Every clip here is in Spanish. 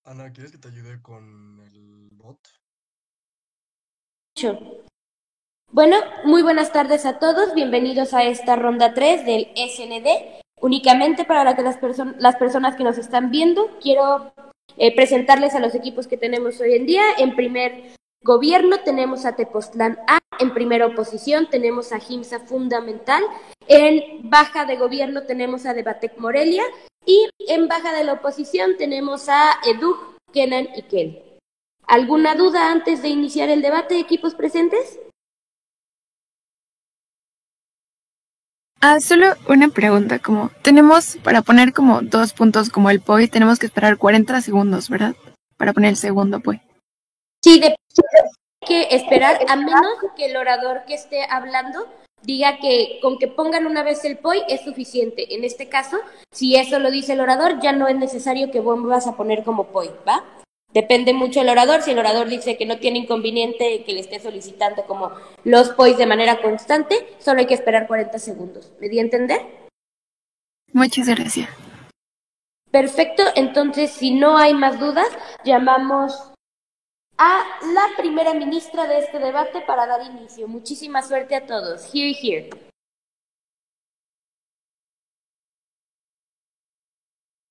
Ana, ¿quieres que te ayude con el bot? Sure. Bueno, muy buenas tardes a todos. Bienvenidos a esta ronda 3 del SND. Únicamente para las personas que nos están viendo, quiero presentarles a los equipos que tenemos hoy en día. En primer gobierno tenemos a Tepoztlán A. En primera oposición tenemos a Jimsa Fundamental. En baja de gobierno tenemos a Debatec Morelia. Y en baja de la oposición tenemos a Edug, Kenan y Kel. ¿Alguna duda antes de iniciar el debate, equipos presentes? Solo una pregunta, como tenemos para poner como 2 puntos como el POI, tenemos que esperar 40 segundos, ¿verdad? Para poner el segundo POI. Sí, hay que esperar a menos que el orador que esté hablando diga que con que pongan una vez el POI es suficiente. En este caso, si eso lo dice el orador, ya no es necesario que vuelvas a poner como POI, ¿va? Depende mucho del orador. Si el orador dice que no tiene inconveniente que le esté solicitando como los POIs de manera constante, solo hay que esperar 40 segundos. ¿Me di a entender? Muchas gracias. Perfecto, entonces si no hay más dudas, llamamos a la primera ministra de este debate para dar inicio. Muchísima suerte a todos. Here, here.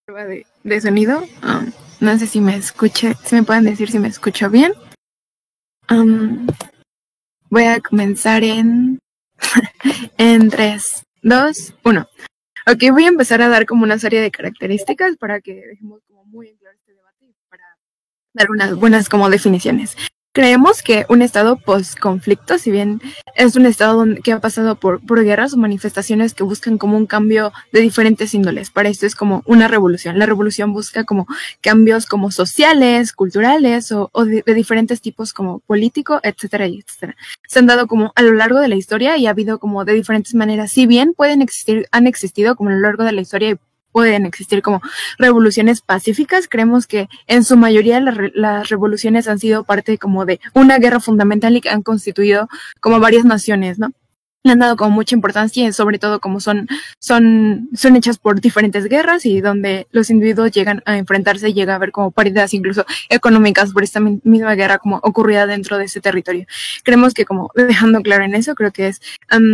Prueba de sonido. No sé si me escuche, si me pueden decir si me escucho bien. Voy a comenzar en 3, 2, 1. Ok, voy a empezar a dar como una serie de características para que dejemos como muy en claro este debate y para dar unas buenas como definiciones. Creemos que un estado post-conflicto, si bien es un estado que ha pasado por guerras o manifestaciones que buscan como un cambio de diferentes índoles, para esto es como una revolución. La revolución busca como cambios como sociales, culturales o de diferentes tipos como político, etcétera, etcétera. Se han dado como a lo largo de la historia y ha habido como de diferentes maneras. Si bien han existido como a lo largo de la historia y pueden existir como revoluciones pacíficas, creemos que en su mayoría las revoluciones han sido parte como de una guerra fundamental y que han constituido como varias naciones, ¿no? Le han dado como mucha importancia y sobre todo como son hechas por diferentes guerras y donde los individuos llegan a enfrentarse y llega a haber como pérdidas incluso económicas por esta misma guerra como ocurrida dentro de ese territorio. Creemos que como dejando claro en eso, creo que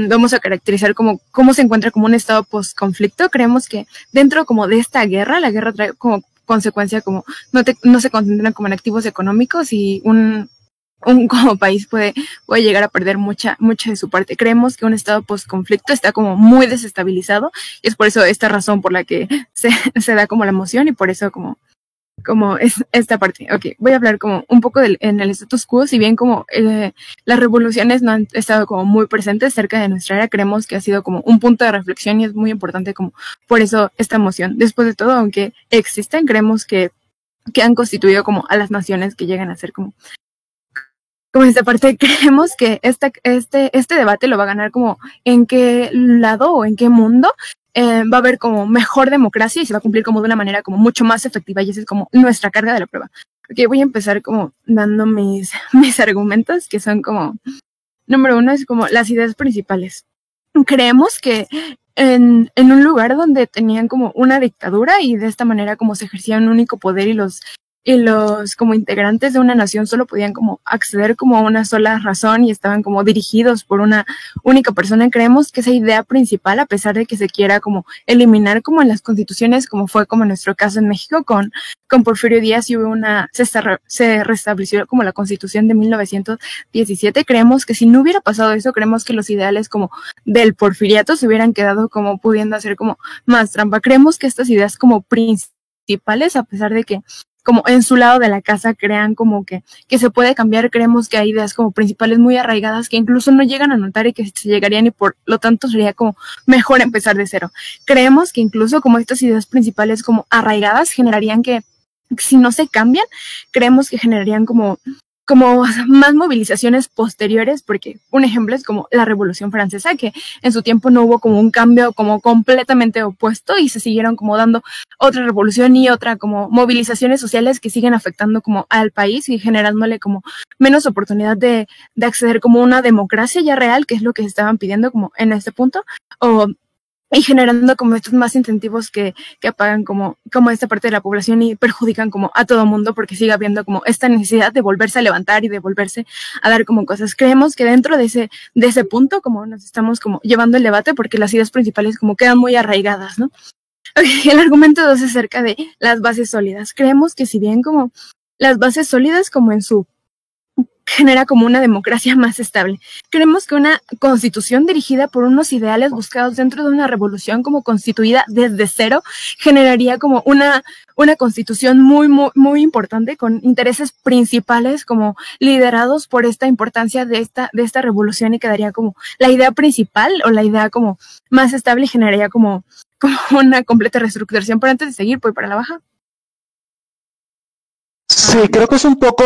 vamos a caracterizar como cómo se encuentra como un estado post-conflicto. Creemos que dentro como de esta guerra, la guerra trae como consecuencia como no se concentran como en activos económicos y un como país puede llegar a perder mucha de su parte. Creemos que un estado post-conflicto está como muy desestabilizado y es por eso esta razón por la que se da como la emoción y por eso como es esta parte. Ok, voy a hablar como un poco en el status quo, si bien como las revoluciones no han estado como muy presentes cerca de nuestra era, creemos que ha sido como un punto de reflexión y es muy importante como por eso esta emoción. Después de todo, aunque existen, creemos que han constituido como a las naciones que llegan a ser como esta parte. Creemos que este debate lo va a ganar como en qué lado o en qué mundo va a haber como mejor democracia y se va a cumplir como de una manera como mucho más efectiva y esa es como nuestra carga de la prueba. Ok, voy a empezar como dando mis argumentos que son como, número uno es como las ideas principales. Creemos que en un lugar donde tenían como una dictadura y de esta manera como se ejercía un único poder y los como integrantes de una nación solo podían como acceder como a una sola razón y estaban como dirigidos por una única persona. Creemos que esa idea principal, a pesar de que se quiera como eliminar como en las constituciones, como fue como en nuestro caso en México con Porfirio Díaz y hubo se restableció como la constitución de 1917, creemos que si no hubiera pasado eso, creemos que los ideales como del porfiriato se hubieran quedado como pudiendo hacer como más trampa. Creemos que estas ideas como principales, a pesar de que como en su lado de la casa crean como que se puede cambiar, creemos que hay ideas como principales muy arraigadas que incluso no llegan a notar y que se llegarían y por lo tanto sería como mejor empezar de cero. Creemos que incluso como estas ideas principales como arraigadas generarían que si no se cambian, creemos que generarían como más movilizaciones posteriores, porque un ejemplo es como la Revolución Francesa, que en su tiempo no hubo como un cambio como completamente opuesto y se siguieron como dando otra revolución y otra como movilizaciones sociales que siguen afectando como al país y generándole como menos oportunidad de acceder como una democracia ya real, que es lo que estaban pidiendo como en este punto, o y generando como estos más incentivos que apagan como esta parte de la población y perjudican como a todo mundo porque sigue habiendo como esta necesidad de volverse a levantar y de volverse a dar como cosas. Creemos que dentro de ese punto como nos estamos como llevando el debate porque las ideas principales como quedan muy arraigadas, ¿no? Okay, el argumento 2 es acerca de las bases sólidas. Creemos que si bien como las bases sólidas como en su genera como una democracia más estable. Creemos que una constitución dirigida por unos ideales buscados dentro de una revolución como constituida desde cero generaría como una constitución muy importante con intereses principales como liderados por esta importancia de esta revolución y quedaría como la idea principal o la idea como más estable y generaría como una completa reestructuración. Pero antes de seguir, voy para la baja. Sí, creo que es un poco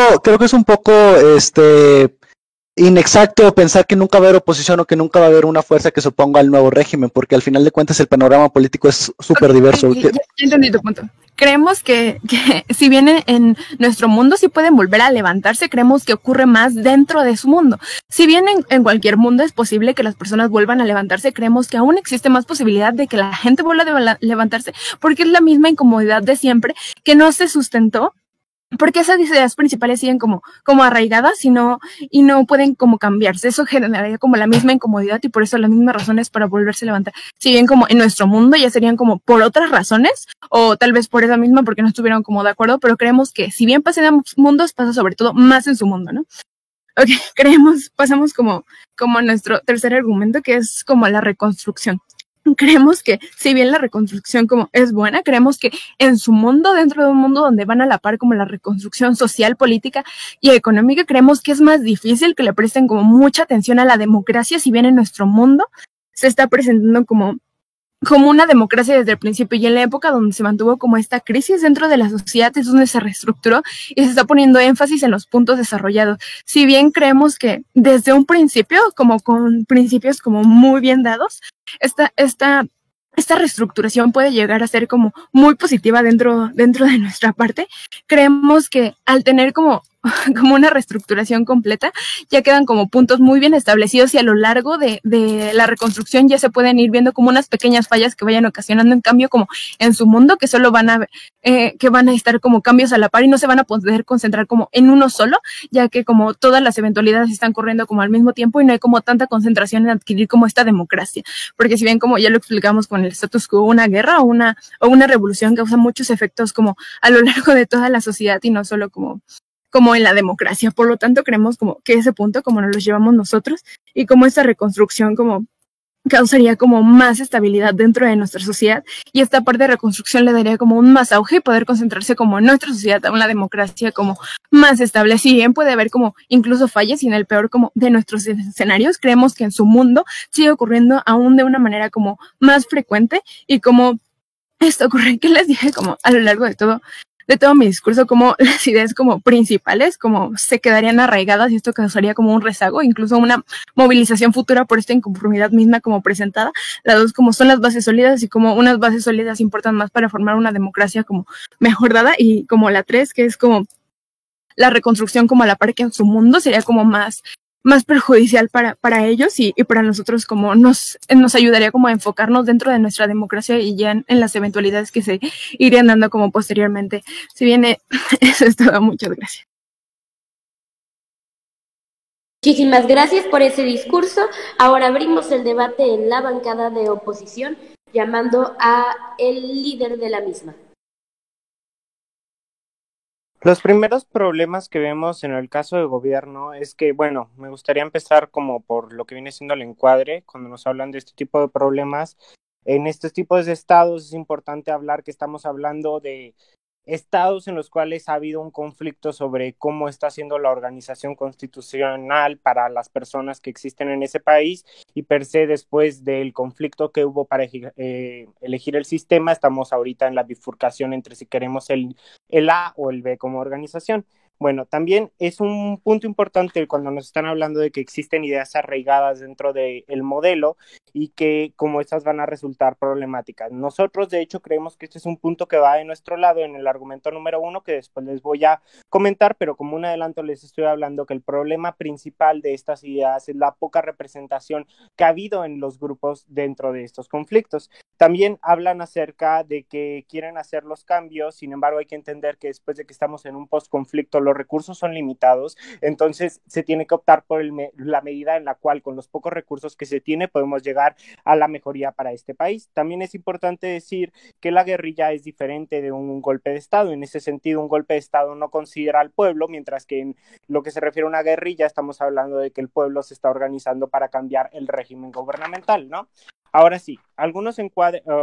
inexacto pensar que nunca va a haber oposición o que nunca va a haber una fuerza que se oponga al nuevo régimen, porque al final de cuentas el panorama político es súper diverso. Ya entendí tu punto. Creemos que si bien en nuestro mundo sí pueden volver a levantarse, creemos que ocurre más dentro de su mundo. Si bien en cualquier mundo es posible que las personas vuelvan a levantarse, creemos que aún existe más posibilidad de que la gente vuelva a levantarse, porque es la misma incomodidad de siempre que no se sustentó, porque esas ideas principales siguen como arraigadas y no pueden como cambiarse. Eso generaría como la misma incomodidad y por eso las mismas razones para volverse a levantar. Si bien como en nuestro mundo ya serían como por otras razones o tal vez por esa misma porque no estuvieron como de acuerdo, pero creemos que si bien pasa en ambos mundos, pasa sobre todo más en su mundo, ¿no? Ok, pasamos como a nuestro tercer argumento, que es como la reconstrucción. Creemos que si bien la reconstrucción como es buena, creemos que en su mundo, dentro de un mundo donde van a la par como la reconstrucción social, política y económica, creemos que es más difícil que le presten como mucha atención a la democracia, si bien en nuestro mundo se está presentando como una democracia desde el principio y en la época donde se mantuvo como esta crisis dentro de la sociedad es donde se reestructuró y se está poniendo énfasis en los puntos desarrollados. Si bien creemos que desde un principio, como con principios como muy bien dados, esta reestructuración puede llegar a ser como muy positiva dentro de nuestra parte. Creemos que al tener como una reestructuración completa, ya quedan como puntos muy bien establecidos y a lo largo de la reconstrucción ya se pueden ir viendo como unas pequeñas fallas que vayan ocasionando en cambio como en su mundo, que solo van a estar como cambios a la par y no se van a poder concentrar como en uno solo, ya que como todas las eventualidades están corriendo como al mismo tiempo y no hay como tanta concentración en adquirir como esta democracia, porque si bien como ya lo explicamos con el status quo, una guerra o una revolución causa muchos efectos como a lo largo de toda la sociedad y no solo como en la democracia. Por lo tanto, creemos como que ese punto, como nos lo llevamos nosotros, y como esta reconstrucción como causaría como más estabilidad dentro de nuestra sociedad, y esta parte de reconstrucción le daría como un más auge y poder concentrarse como en nuestra sociedad, a una democracia como más estable. Si bien puede haber como incluso fallas y en el peor como de nuestros escenarios, creemos que en su mundo sigue ocurriendo aún de una manera como más frecuente y como esto ocurre, que les dije como a lo largo de todo mi discurso, como las ideas como principales, como se quedarían arraigadas y esto causaría como un rezago, incluso una movilización futura por esta inconformidad misma como presentada. Las dos como son las bases sólidas y como unas bases sólidas importan más para formar una democracia como mejor dada, y como la 3, que es como la reconstrucción como a la par que en su mundo sería como más perjudicial para ellos y para nosotros, como nos ayudaría como a enfocarnos dentro de nuestra democracia y ya en las eventualidades que se irían dando como posteriormente. Si bien eso es todo, muchas gracias. Muchísimas gracias por ese discurso. Ahora abrimos el debate en la bancada de oposición, llamando a el líder de la misma. Los primeros problemas que vemos en el caso de gobierno es que, bueno, me gustaría empezar como por lo que viene siendo el encuadre. Cuando nos hablan de este tipo de problemas, en estos tipos de estados es importante hablar que estamos hablando de estados en los cuales ha habido un conflicto sobre cómo está siendo la organización constitucional para las personas que existen en ese país, y per se después del conflicto que hubo para elegir el sistema, estamos ahorita en la bifurcación entre si queremos el A o el B como organización. Bueno, también es un punto importante cuando nos están hablando de que existen ideas arraigadas dentro del modelo y que como estas van a resultar problemáticas. Nosotros, de hecho, creemos que este es un punto que va de nuestro lado en el argumento número 1, que después les voy a comentar, pero como un adelanto les estoy hablando que el problema principal de estas ideas es la poca representación que ha habido en los grupos dentro de estos conflictos. También hablan acerca de que quieren hacer los cambios, sin embargo hay que entender que después de que estamos en un post-conflicto los recursos son limitados, entonces se tiene que optar por la medida en la cual con los pocos recursos que se tiene podemos llegar a la mejoría para este país. También es importante decir que la guerrilla es diferente de un golpe de Estado, en ese sentido un golpe de Estado no considera al pueblo, mientras que en lo que se refiere a una guerrilla estamos hablando de que el pueblo se está organizando para cambiar el régimen gubernamental, ¿no? Ahora sí,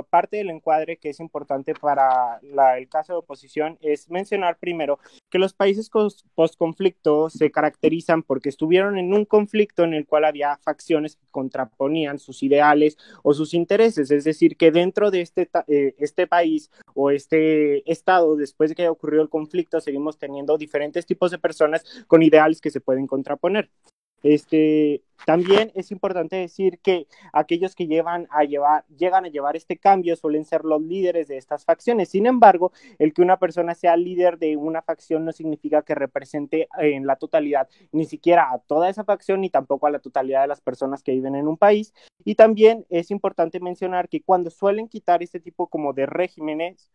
parte del encuadre que es importante para el caso de oposición es mencionar primero que los países post-conflicto se caracterizan porque estuvieron en un conflicto en el cual había facciones que contraponían sus ideales o sus intereses, es decir, que dentro de este país o este estado, después de que haya ocurrido el conflicto, seguimos teniendo diferentes tipos de personas con ideales que se pueden contraponer. También es importante decir que aquellos que llegan a llevar este cambio suelen ser los líderes de estas facciones. Sin embargo, el que una persona sea líder de una facción no significa que represente en la totalidad ni siquiera a toda esa facción ni tampoco a la totalidad de las personas que viven en un país. Y también es importante mencionar que cuando suelen quitar este tipo como de regímenes,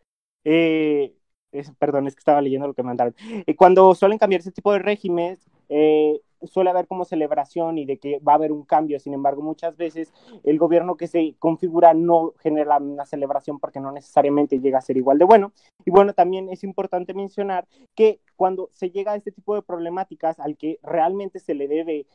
perdón, es que estaba leyendo lo que mandaron. Cuando suelen cambiar ese tipo de regímenes, suele haber como celebración y de que va a haber un cambio. Sin embargo, muchas veces el gobierno que se configura no genera una celebración porque no necesariamente llega a ser igual de bueno. Y bueno, también es importante mencionar que cuando se llega a este tipo de problemáticas, al que realmente se le debe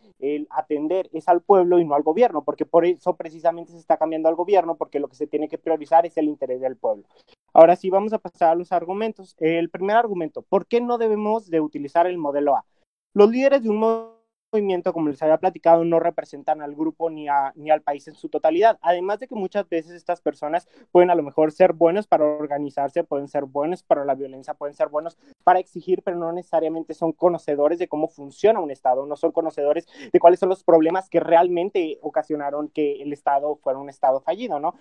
atender es al pueblo y no al gobierno, porque por eso precisamente se está cambiando al gobierno, porque lo que se tiene que priorizar es el interés del pueblo. Ahora sí, vamos a pasar a los argumentos. El primer argumento, ¿por qué no debemos de utilizar el modelo A? Los líderes de un movimiento, como les había platicado, no representan al grupo ni al país en su totalidad. Además de que muchas veces estas personas pueden a lo mejor ser buenos para organizarse, pueden ser buenos para la violencia, pueden ser buenos para exigir, pero no necesariamente son conocedores de cómo funciona un Estado, no son conocedores de cuáles son los problemas que realmente ocasionaron que el Estado fuera un Estado fallido, ¿no?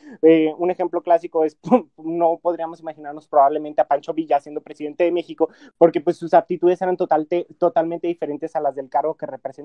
Un ejemplo clásico es, no podríamos imaginarnos probablemente a Pancho Villa siendo presidente de México, porque pues sus aptitudes eran totalmente diferentes a las del cargo que representaba.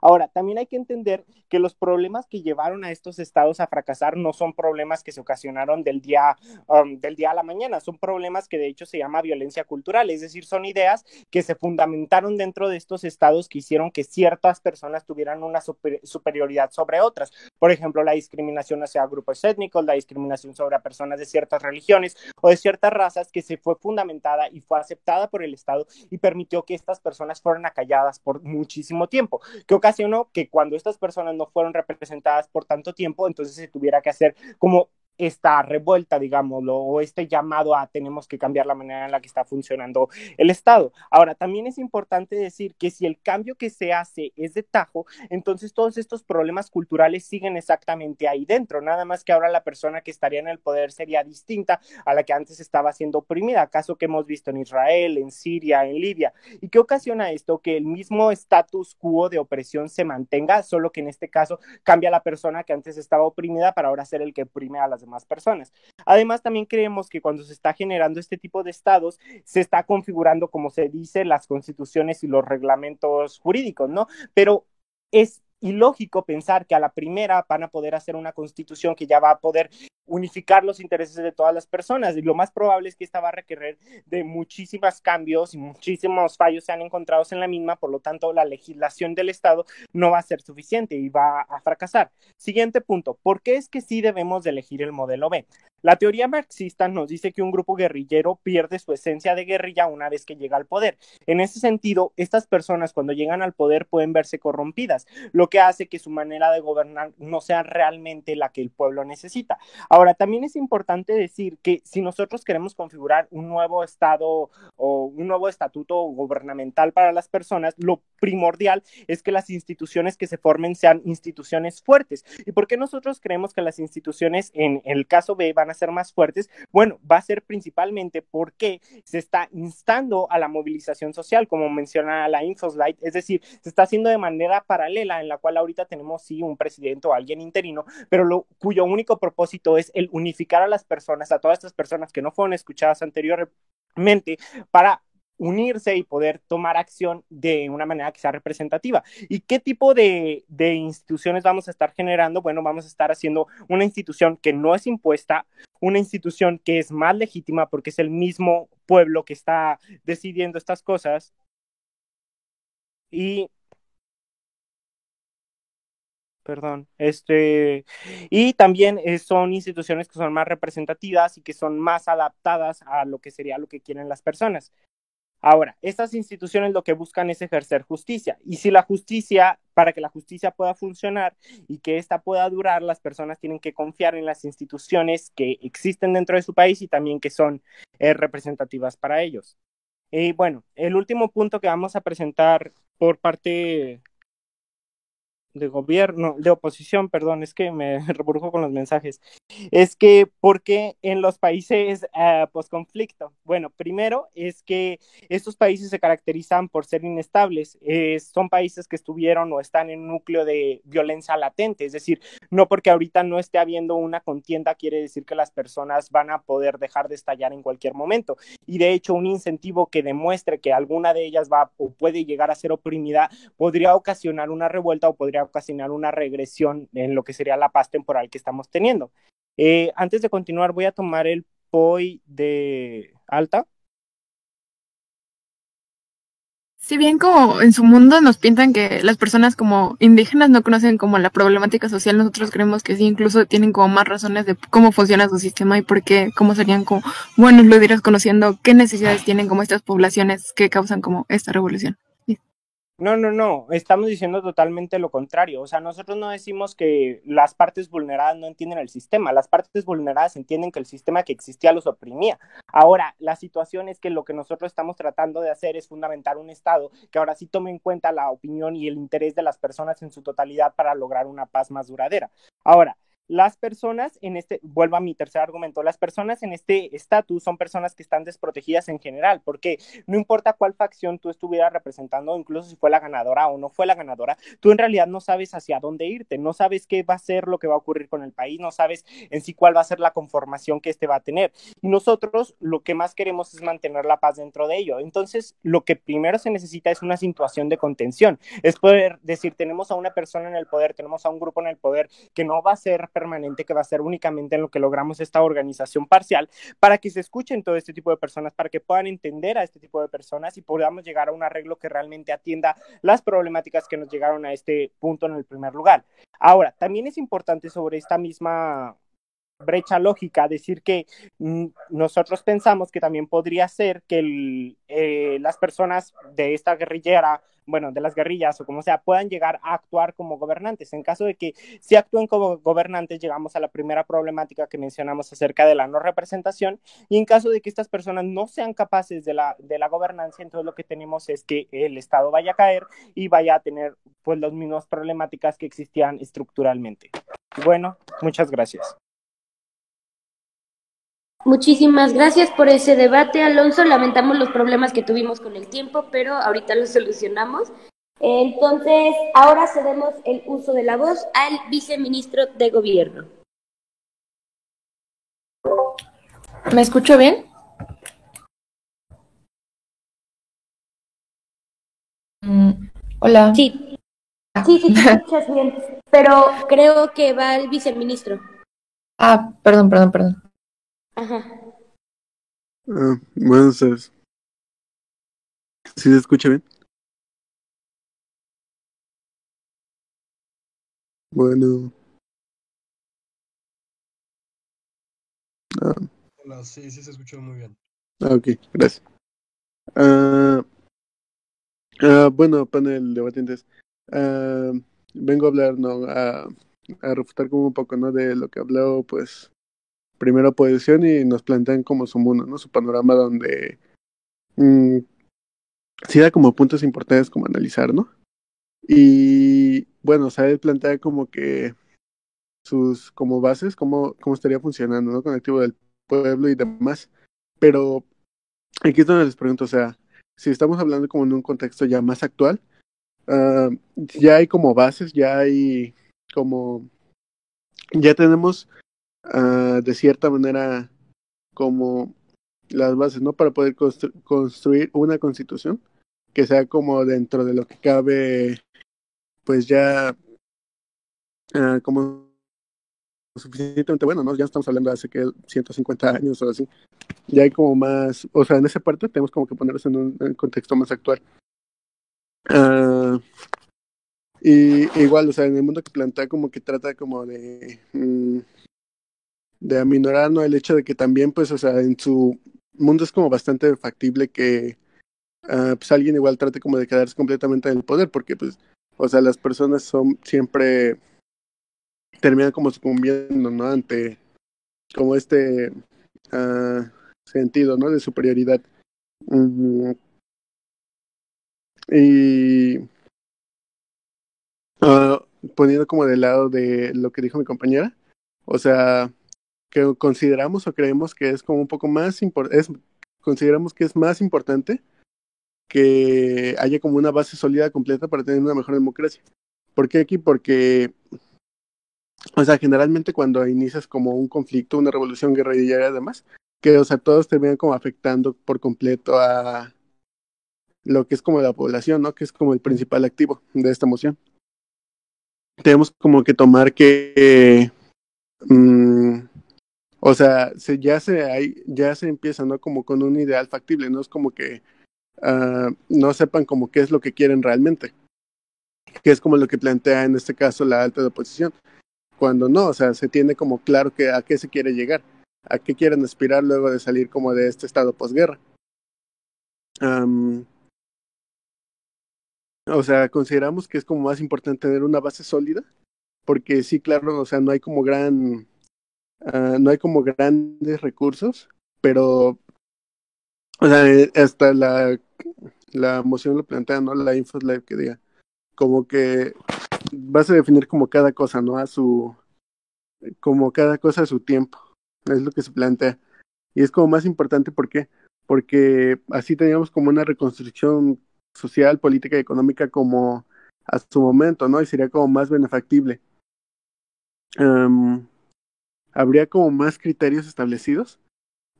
Ahora, también hay que entender que los problemas que llevaron a estos estados a fracasar no son problemas que se ocasionaron del día a la mañana, son problemas que de hecho se llama violencia cultural, es decir, son ideas que se fundamentaron dentro de estos estados que hicieron que ciertas personas tuvieran una superioridad sobre otras. Por ejemplo, la discriminación hacia grupos étnicos, la discriminación sobre personas de ciertas religiones o de ciertas razas que se fue fundamentada y fue aceptada por el Estado y permitió que estas personas fueran acalladas por muchísimo tiempo, que ocasionó que cuando estas personas no fueron representadas por tanto tiempo, entonces se tuviera que hacer como esta revuelta, digámoslo, o este llamado a tenemos que cambiar la manera en la que está funcionando el Estado. Ahora, también es importante decir que si el cambio que se hace es de tajo, entonces todos estos problemas culturales siguen exactamente ahí dentro, nada más que ahora la persona que estaría en el poder sería distinta a la que antes estaba siendo oprimida, caso que hemos visto en Israel, en Siria, en Libia. ¿Y qué ocasiona esto? Que el mismo status quo de opresión se mantenga, solo que en este caso cambia la persona que antes estaba oprimida para ahora ser el que oprime a las demás personas. Además, también creemos que cuando se está generando este tipo de estados, se está configurando, como se dice, las constituciones y los reglamentos jurídicos, ¿no? Pero es ilógico pensar que a la primera van a poder hacer una constitución que ya va a poder unificar los intereses de todas las personas, y lo más probable es que esta va a requerir de muchísimos cambios y muchísimos fallos sean encontrados en la misma, por lo tanto la legislación del Estado no va a ser suficiente y va a fracasar. Siguiente punto, ¿por qué es que sí debemos de elegir el modelo B? La teoría marxista nos dice que un grupo guerrillero pierde su esencia de guerrilla una vez que llega al poder. En ese sentido, estas personas cuando llegan al poder pueden verse corrompidas, lo que hace que su manera de gobernar no sea realmente la que el pueblo necesita. Ahora, también es importante decir que si nosotros queremos configurar un nuevo estado o un nuevo estatuto gubernamental para las personas, lo primordial es que las instituciones que se formen sean instituciones fuertes. ¿Y por qué nosotros creemos que las instituciones en el caso B van a ser más fuertes? Bueno, va a ser principalmente porque se está instando a la movilización social, como menciona la Infoslide, es decir, se está haciendo de manera paralela, en la cual ahorita tenemos sí un presidente o alguien interino, pero cuyo único propósito es el unificar a las personas, a todas estas personas que no fueron escuchadas anteriormente, para unirse y poder tomar acción de una manera que sea representativa. ¿Y qué tipo de instituciones vamos a estar generando? Bueno, vamos a estar haciendo una institución que no es impuesta, una institución que es más legítima porque es el mismo pueblo que está decidiendo estas cosas y perdón, y también son instituciones que son más representativas y que son más adaptadas a lo que sería lo que quieren las personas. Ahora, estas instituciones lo que buscan es ejercer justicia, y si la justicia, para que la justicia pueda funcionar y que ésta pueda durar, las personas tienen que confiar en las instituciones que existen dentro de su país y también que son representativas para ellos. Y bueno, el último punto que vamos a presentar por parte de gobierno, de oposición, perdón, es que me reburjo con los mensajes, es que porque en los países posconflicto, bueno, primero es que estos países se caracterizan por ser inestables, son países que estuvieron o están en un núcleo de violencia latente, es decir, no porque ahorita no esté habiendo una contienda quiere decir que las personas van a poder dejar de estallar en cualquier momento, y de hecho un incentivo que demuestre que alguna de ellas va o puede llegar a ser oprimida podría ocasionar una revuelta o podría ocasionar una regresión en lo que sería la paz temporal que estamos teniendo. Antes de continuar, voy a tomar el POI de Alta. Si bien como en su mundo nos pintan que las personas como indígenas no conocen como la problemática social, nosotros creemos que sí, incluso tienen como más razones de cómo funciona su sistema y por qué, cómo serían como buenos líderes conociendo qué necesidades tienen como estas poblaciones que causan como esta revolución. No, estamos diciendo totalmente lo contrario. O sea, nosotros no decimos que las partes vulneradas no entienden el sistema. Las partes vulneradas entienden que el sistema que existía los oprimía. Ahora, la situación es que lo que nosotros estamos tratando de hacer es fundamentar un Estado que ahora sí tome en cuenta la opinión y el interés de las personas en su totalidad para lograr una paz más duradera. Ahora, las personas vuelvo a mi tercer argumento, las personas en este estatus son personas que están desprotegidas en general, porque no importa cuál facción tú estuvieras representando, incluso si fue la ganadora o no fue la ganadora, tú en realidad no sabes hacia dónde irte, no sabes qué va a ser lo que va a ocurrir con el país, no sabes en sí cuál va a ser la conformación que va a tener. Y nosotros lo que más queremos es mantener la paz dentro de ello. Entonces, lo que primero se necesita es una situación de contención, es poder decir, tenemos a una persona en el poder, tenemos a un grupo en el poder que no va a ser permanente, que va a ser únicamente en lo que logramos esta organización parcial, para que se escuchen todo este tipo de personas, para que puedan entender a este tipo de personas y podamos llegar a un arreglo que realmente atienda las problemáticas que nos llegaron a este punto en el primer lugar. Ahora, también es importante sobre esta misma brecha lógica decir que nosotros pensamos que también podría ser que las personas de esta guerrillera, bueno, de las guerrillas o como sea, puedan llegar a actuar como gobernantes. En caso de que si actúen como gobernantes, llegamos a la primera problemática que mencionamos acerca de la no representación, y en caso de que estas personas no sean capaces de la gobernancia, entonces lo que tenemos es que el Estado vaya a caer y vaya a tener pues las mismas problemáticas que existían estructuralmente. Bueno, muchas gracias. Muchísimas gracias por ese debate, Alonso. Lamentamos los problemas que tuvimos con el tiempo, pero ahorita los solucionamos. Entonces, ahora cedemos el uso de la voz al viceministro de Gobierno. ¿Me escucho bien? Hola. Sí, sí, te escuchas bien, pero creo que va el viceministro. Perdón. Ajá. Buenas tardes. ¿Sí se escucha bien? Bueno. Hola, sí, se escuchó muy bien. Ok, gracias. Bueno, panel debatientes. Vengo a hablar, ¿no? A refutar como un poco, ¿no? De lo que habló, pues, primera oposición y nos plantean como su mundo, ¿no? Su panorama donde sí da como puntos importantes como analizar, ¿no? Y bueno, o sea, él plantea como que sus como bases, cómo estaría funcionando, ¿no? Con el activo del pueblo y demás. Pero aquí es donde les pregunto, o sea, si estamos hablando como en un contexto ya más actual, uh, ya hay como bases, ya hay como, ya tenemos de cierta manera como las bases, ¿no? Para poder construir una constitución que sea como dentro de lo que cabe, pues ya como suficientemente bueno, ¿no? Ya estamos hablando de hace que 150 años o así. Ya hay como más, o sea, en esa parte tenemos como que ponernos en un contexto más actual. Y igual, o sea, en el mundo que plantea como que trata como de aminorar, ¿no? El hecho de que también, pues, o sea, en su mundo es como bastante factible que pues alguien igual trate como de quedarse completamente en el poder, porque pues, o sea, las personas son siempre terminan como sucumbiendo, ¿no? Ante como este sentido, ¿no? De superioridad. Y poniendo como del lado de lo que dijo mi compañera, o sea, que consideramos o creemos que es como un poco más consideramos que es más importante que haya como una base sólida completa para tener una mejor democracia. ¿Por qué aquí? Porque, o sea, generalmente cuando inicias como un conflicto, una revolución guerrillera y demás, que, o sea, todos terminan como afectando por completo a lo que es como la población, ¿no? Que es como el principal activo de esta moción. Tenemos como que tomar que, o sea, ya se empieza, ¿no? Como con un ideal factible, no es como que no sepan como qué es lo que quieren realmente, que es como lo que plantea en este caso la alta de oposición, cuando no, o sea, se tiene como claro que a qué se quiere llegar, a qué quieren aspirar luego de salir como de este estado posguerra. O sea, consideramos que es como más importante tener una base sólida, porque sí, claro, o sea, no hay como grandes recursos, pero, o sea, hasta la moción lo plantea, ¿no? La InfoSlive que diga, como que vas a definir como cada cosa, ¿no? Como cada cosa a su tiempo, es lo que se plantea. Y es como más importante, ¿por qué? Porque así teníamos como una reconstrucción social, política y económica como a su momento, ¿no? Y sería como más benefactible. Habría como más criterios establecidos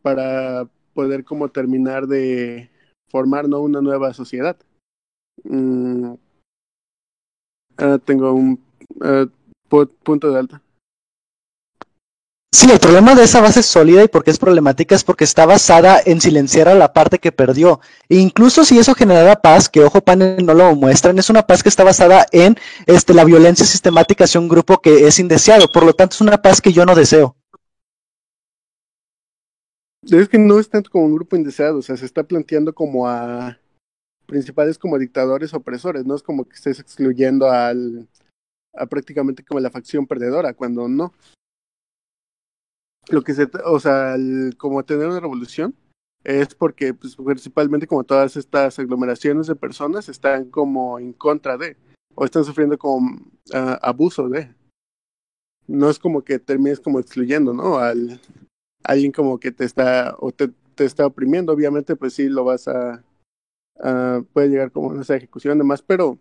para poder como terminar de formar, ¿no? Una nueva sociedad. Tengo un punto de alta. Sí, el problema de esa base sólida y por qué es problemática es porque está basada en silenciar a la parte que perdió. E incluso si eso generara paz, que ojo panel no lo muestran, es una paz que está basada en la violencia sistemática hacia un grupo que es indeseado. Por lo tanto, es una paz que yo no deseo. Es que no es tanto como un grupo indeseado, o sea, se está planteando como a principales como dictadores opresores, no es como que estés excluyendo a prácticamente como la facción perdedora, cuando no. Lo que o sea, como tener una revolución es porque pues, principalmente como todas estas aglomeraciones de personas están como en contra de, o están sufriendo como abuso de. No es como que termines como excluyendo, ¿no? Alguien como que te está, o te está oprimiendo, obviamente pues sí lo vas puede llegar como a esa ejecución demás, pero,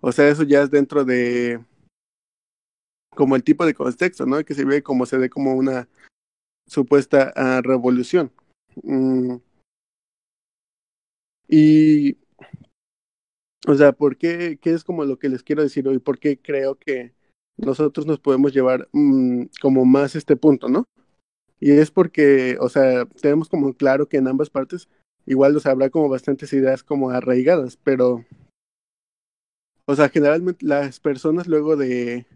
o sea, eso ya es dentro de como el tipo de contexto, ¿no? Que se ve como se ve como una supuesta revolución. Y, o sea, ¿qué es como lo que les quiero decir hoy? ¿Por qué creo que nosotros nos podemos llevar como más este punto, ¿no? Y es porque, o sea, tenemos como claro que en ambas partes igual, o sea, habrá como bastantes ideas como arraigadas, pero, o sea, generalmente las personas luego de,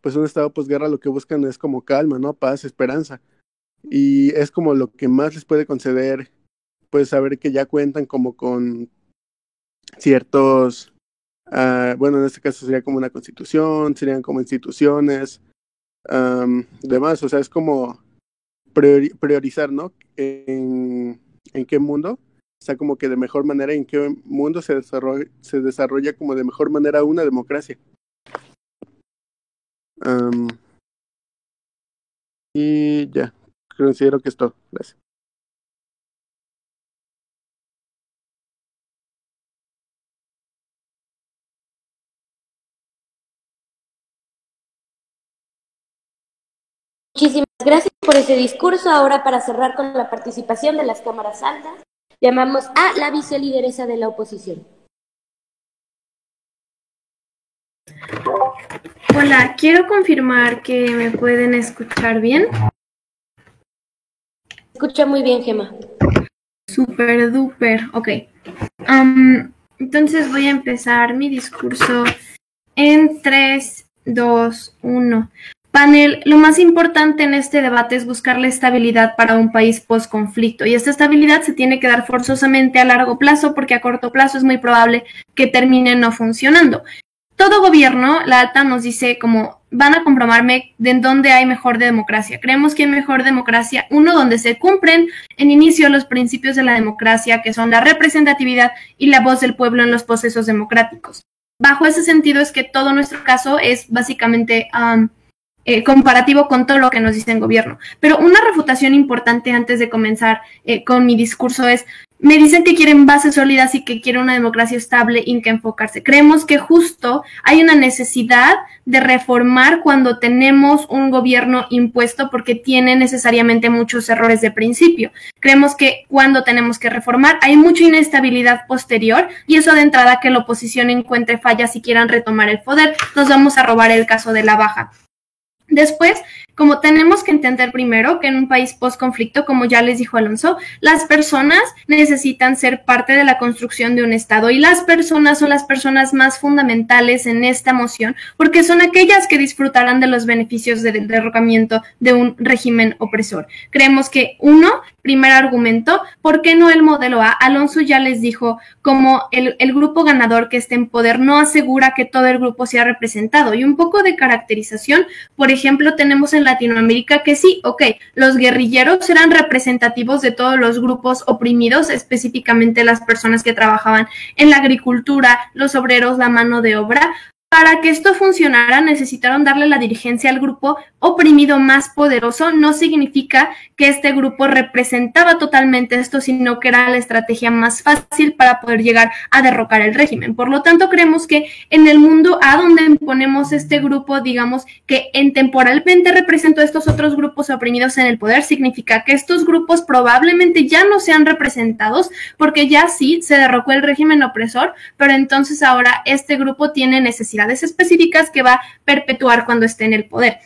pues, un estado posguerra lo que buscan es como calma, ¿no? Paz, esperanza. Y es como lo que más les puede conceder, pues, saber que ya cuentan como con ciertos, bueno, en este caso sería como una constitución, serían como instituciones, demás, o sea, es como priorizar, ¿no? En qué mundo, o sea, como que de mejor manera, en qué mundo se desarrolla como de mejor manera una democracia. Y ya, considero que es todo. Gracias. Muchísimas gracias por ese discurso. Ahora, para cerrar con la participación de las cámaras altas, llamamos a la vicelideresa de la oposición. Hola, quiero confirmar que me pueden escuchar bien. Escucha muy bien, Gemma. Súper duper, ok. Entonces voy a empezar mi discurso en 3, 2, 1. Panel, lo más importante en este debate es buscar la estabilidad para un país post-conflicto, y esta estabilidad se tiene que dar forzosamente a largo plazo, porque a corto plazo es muy probable que termine no funcionando. Todo gobierno, la alta nos dice como van a comprobarme de en dónde hay mejor democracia. Creemos que hay mejor democracia, uno, donde se cumplen en inicio los principios de la democracia, que son la representatividad y la voz del pueblo en los procesos democráticos. Bajo ese sentido es que todo nuestro caso es básicamente comparativo con todo lo que nos dice el gobierno. Pero una refutación importante antes de comenzar con mi discurso es, me dicen que quieren bases sólidas y que quieren una democracia estable y en que enfocarse. Creemos que justo hay una necesidad de reformar cuando tenemos un gobierno impuesto porque tiene necesariamente muchos errores de principio. Creemos que cuando tenemos que reformar hay mucha inestabilidad posterior, y eso de entrada que la oposición encuentre fallas y quieran retomar el poder, nos vamos a robar el caso de la baja. Después, como tenemos que entender primero que en un país post-conflicto, como ya les dijo Alonso, las personas necesitan ser parte de la construcción de un Estado, y las personas son las personas más fundamentales en esta moción porque son aquellas que disfrutarán de los beneficios del derrocamiento de un régimen opresor. Creemos que, primer argumento, ¿por qué no el modelo A? Alonso ya les dijo como el grupo ganador que esté en poder no asegura que todo el grupo sea representado, y un poco de caracterización. Por ejemplo, tenemos en Latinoamérica que sí, los guerrilleros eran representativos de todos los grupos oprimidos, específicamente las personas que trabajaban en la agricultura, los obreros, la mano de obra. Para que esto funcionara, necesitaron darle la dirigencia al grupo oprimido más poderoso. No significa que este grupo representaba totalmente esto, sino que era la estrategia más fácil para poder llegar a derrocar el régimen. Por lo tanto, creemos que en el mundo a donde ponemos este grupo, digamos que temporalmente representó a estos otros grupos oprimidos en el poder, significa que estos grupos probablemente ya no sean representados porque ya sí se derrocó el régimen opresor, pero entonces ahora este grupo tiene necesidades específicas que va a perpetuar cuando esté en el poder.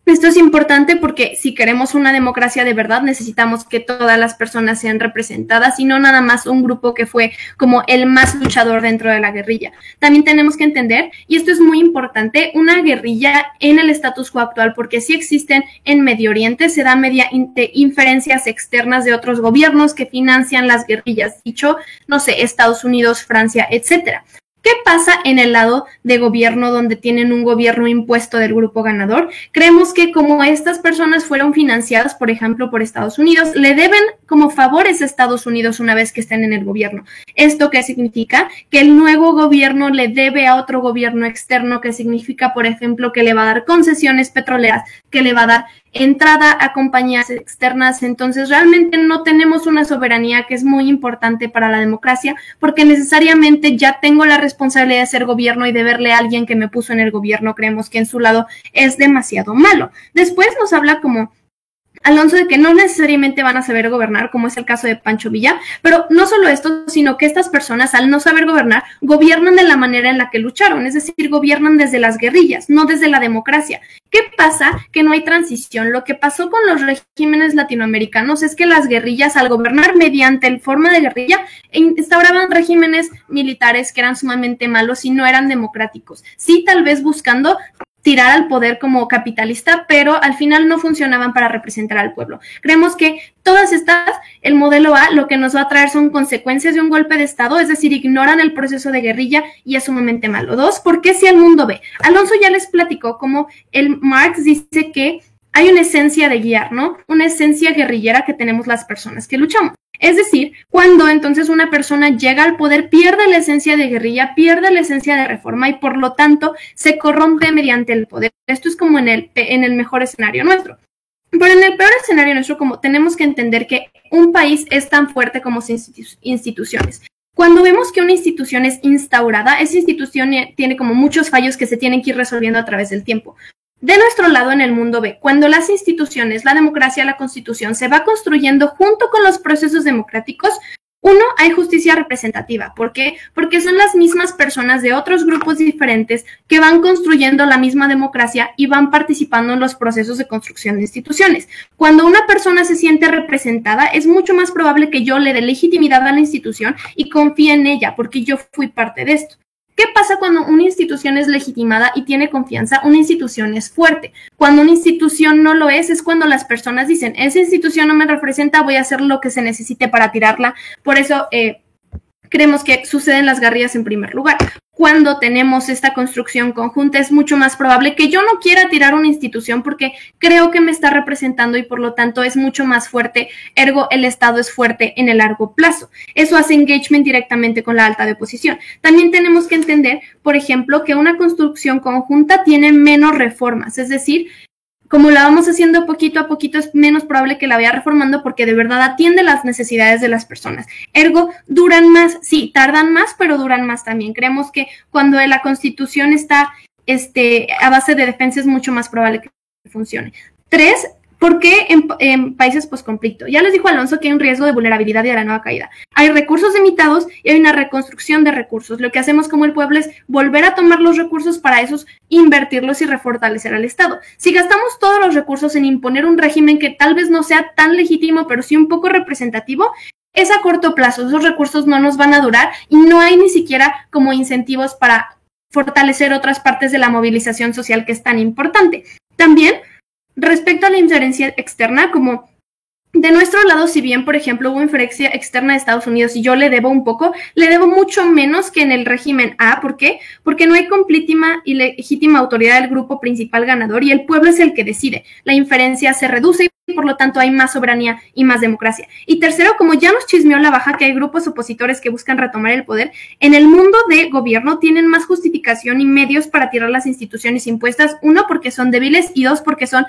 Esto es importante porque si queremos una democracia de verdad, necesitamos que todas las personas sean representadas y no nada más un grupo que fue como el más luchador dentro de la guerrilla. También tenemos que entender, y esto es muy importante, una guerrilla en el status quo actual, porque sí existen en Medio Oriente, se da mediante inferencias externas de otros gobiernos que financian las guerrillas, dicho, no sé, Estados Unidos, Francia, etcétera. ¿Qué pasa en el lado de gobierno donde tienen un gobierno impuesto del grupo ganador? Creemos que como estas personas fueron financiadas, por ejemplo, por Estados Unidos, le deben como favores a Estados Unidos una vez que estén en el gobierno. ¿Esto qué significa? Que el nuevo gobierno le debe a otro gobierno externo, que significa, por ejemplo, que le va a dar concesiones petroleras, que le va a dar entrada a compañías externas. Entonces realmente no tenemos una soberanía, que es muy importante para la democracia, porque necesariamente ya tengo la responsabilidad de ser gobierno y de verle a alguien que me puso en el gobierno. Creemos que en su lado es demasiado malo. Después nos habla como Alonso de que no necesariamente van a saber gobernar, como es el caso de Pancho Villa, pero no solo esto, sino que estas personas, al no saber gobernar, gobiernan de la manera en la que lucharon, es decir, gobiernan desde las guerrillas, no desde la democracia. ¿Qué pasa? Que no hay transición. Lo que pasó con los regímenes latinoamericanos es que las guerrillas, al gobernar mediante el forma de guerrilla, instauraban regímenes militares que eran sumamente malos y no eran democráticos. Sí, tal vez buscando tirar al poder como capitalista, pero al final no funcionaban para representar al pueblo. Creemos que todas estas, el modelo A, lo que nos va a traer son consecuencias de un golpe de Estado, es decir, ignoran el proceso de guerrilla y es sumamente malo. 2, ¿por qué si el mundo B? Alonso ya les platicó cómo el Marx dice que hay una esencia de guiar, ¿no? Una esencia guerrillera que tenemos las personas que luchamos. Es decir, cuando entonces una persona llega al poder, pierde la esencia de guerrilla, pierde la esencia de reforma y por lo tanto se corrompe mediante el poder. Esto es como en el mejor escenario nuestro. Pero en el peor escenario nuestro, como tenemos que entender que un país es tan fuerte como sus instituciones. Cuando vemos que una institución es instaurada, esa institución tiene como muchos fallos que se tienen que ir resolviendo a través del tiempo. De nuestro lado, en el mundo B, cuando las instituciones, la democracia, la constitución se va construyendo junto con los procesos democráticos, uno, hay justicia representativa. ¿Por qué? Porque son las mismas personas de otros grupos diferentes que van construyendo la misma democracia y van participando en los procesos de construcción de instituciones. Cuando una persona se siente representada, es mucho más probable que yo le dé legitimidad a la institución y confíe en ella, porque yo fui parte de esto. ¿Qué pasa cuando una institución es legitimada y tiene confianza? Una institución es fuerte. Cuando una institución no lo es cuando las personas dicen, esa institución no me representa, voy a hacer lo que se necesite para tirarla. Por eso creemos que suceden las guerrillas en primer lugar. Cuando tenemos esta construcción conjunta, es mucho más probable que yo no quiera tirar una institución porque creo que me está representando y por lo tanto es mucho más fuerte, ergo el Estado es fuerte en el largo plazo. Eso hace engagement directamente con la alta de posición. También tenemos que entender, por ejemplo, que una construcción conjunta tiene menos reformas, es decir, como la vamos haciendo poquito a poquito, es menos probable que la vaya reformando porque de verdad atiende las necesidades de las personas. Ergo, duran más, sí, tardan más, pero duran más también. Creemos que cuando la Constitución está a base de defensa es mucho más probable que funcione. 3, ¿por qué en países posconflicto? Ya les dijo Alonso que hay un riesgo de vulnerabilidad y de la nueva caída. Hay recursos limitados y hay una reconstrucción de recursos. Lo que hacemos como el pueblo es volver a tomar los recursos para esos, invertirlos y refortalecer al Estado. Si gastamos todos los recursos en imponer un régimen que tal vez no sea tan legítimo, pero sí un poco representativo, es a corto plazo. Esos recursos no nos van a durar y no hay ni siquiera como incentivos para fortalecer otras partes de la movilización social que es tan importante. También, respecto a la injerencia externa, como de nuestro lado, si bien, por ejemplo, hubo injerencia externa de Estados Unidos y yo le debo un poco, le debo mucho menos que en el régimen A. ¿Por qué? Porque no hay complítima y legítima autoridad del grupo principal ganador y el pueblo es el que decide. La injerencia se reduce y por lo tanto hay más soberanía y más democracia. Y tercero, como ya nos chismeó la baja que hay grupos opositores que buscan retomar el poder, en el mundo de gobierno tienen más justificación y medios para tirar las instituciones impuestas, 1, porque son débiles y 2, porque son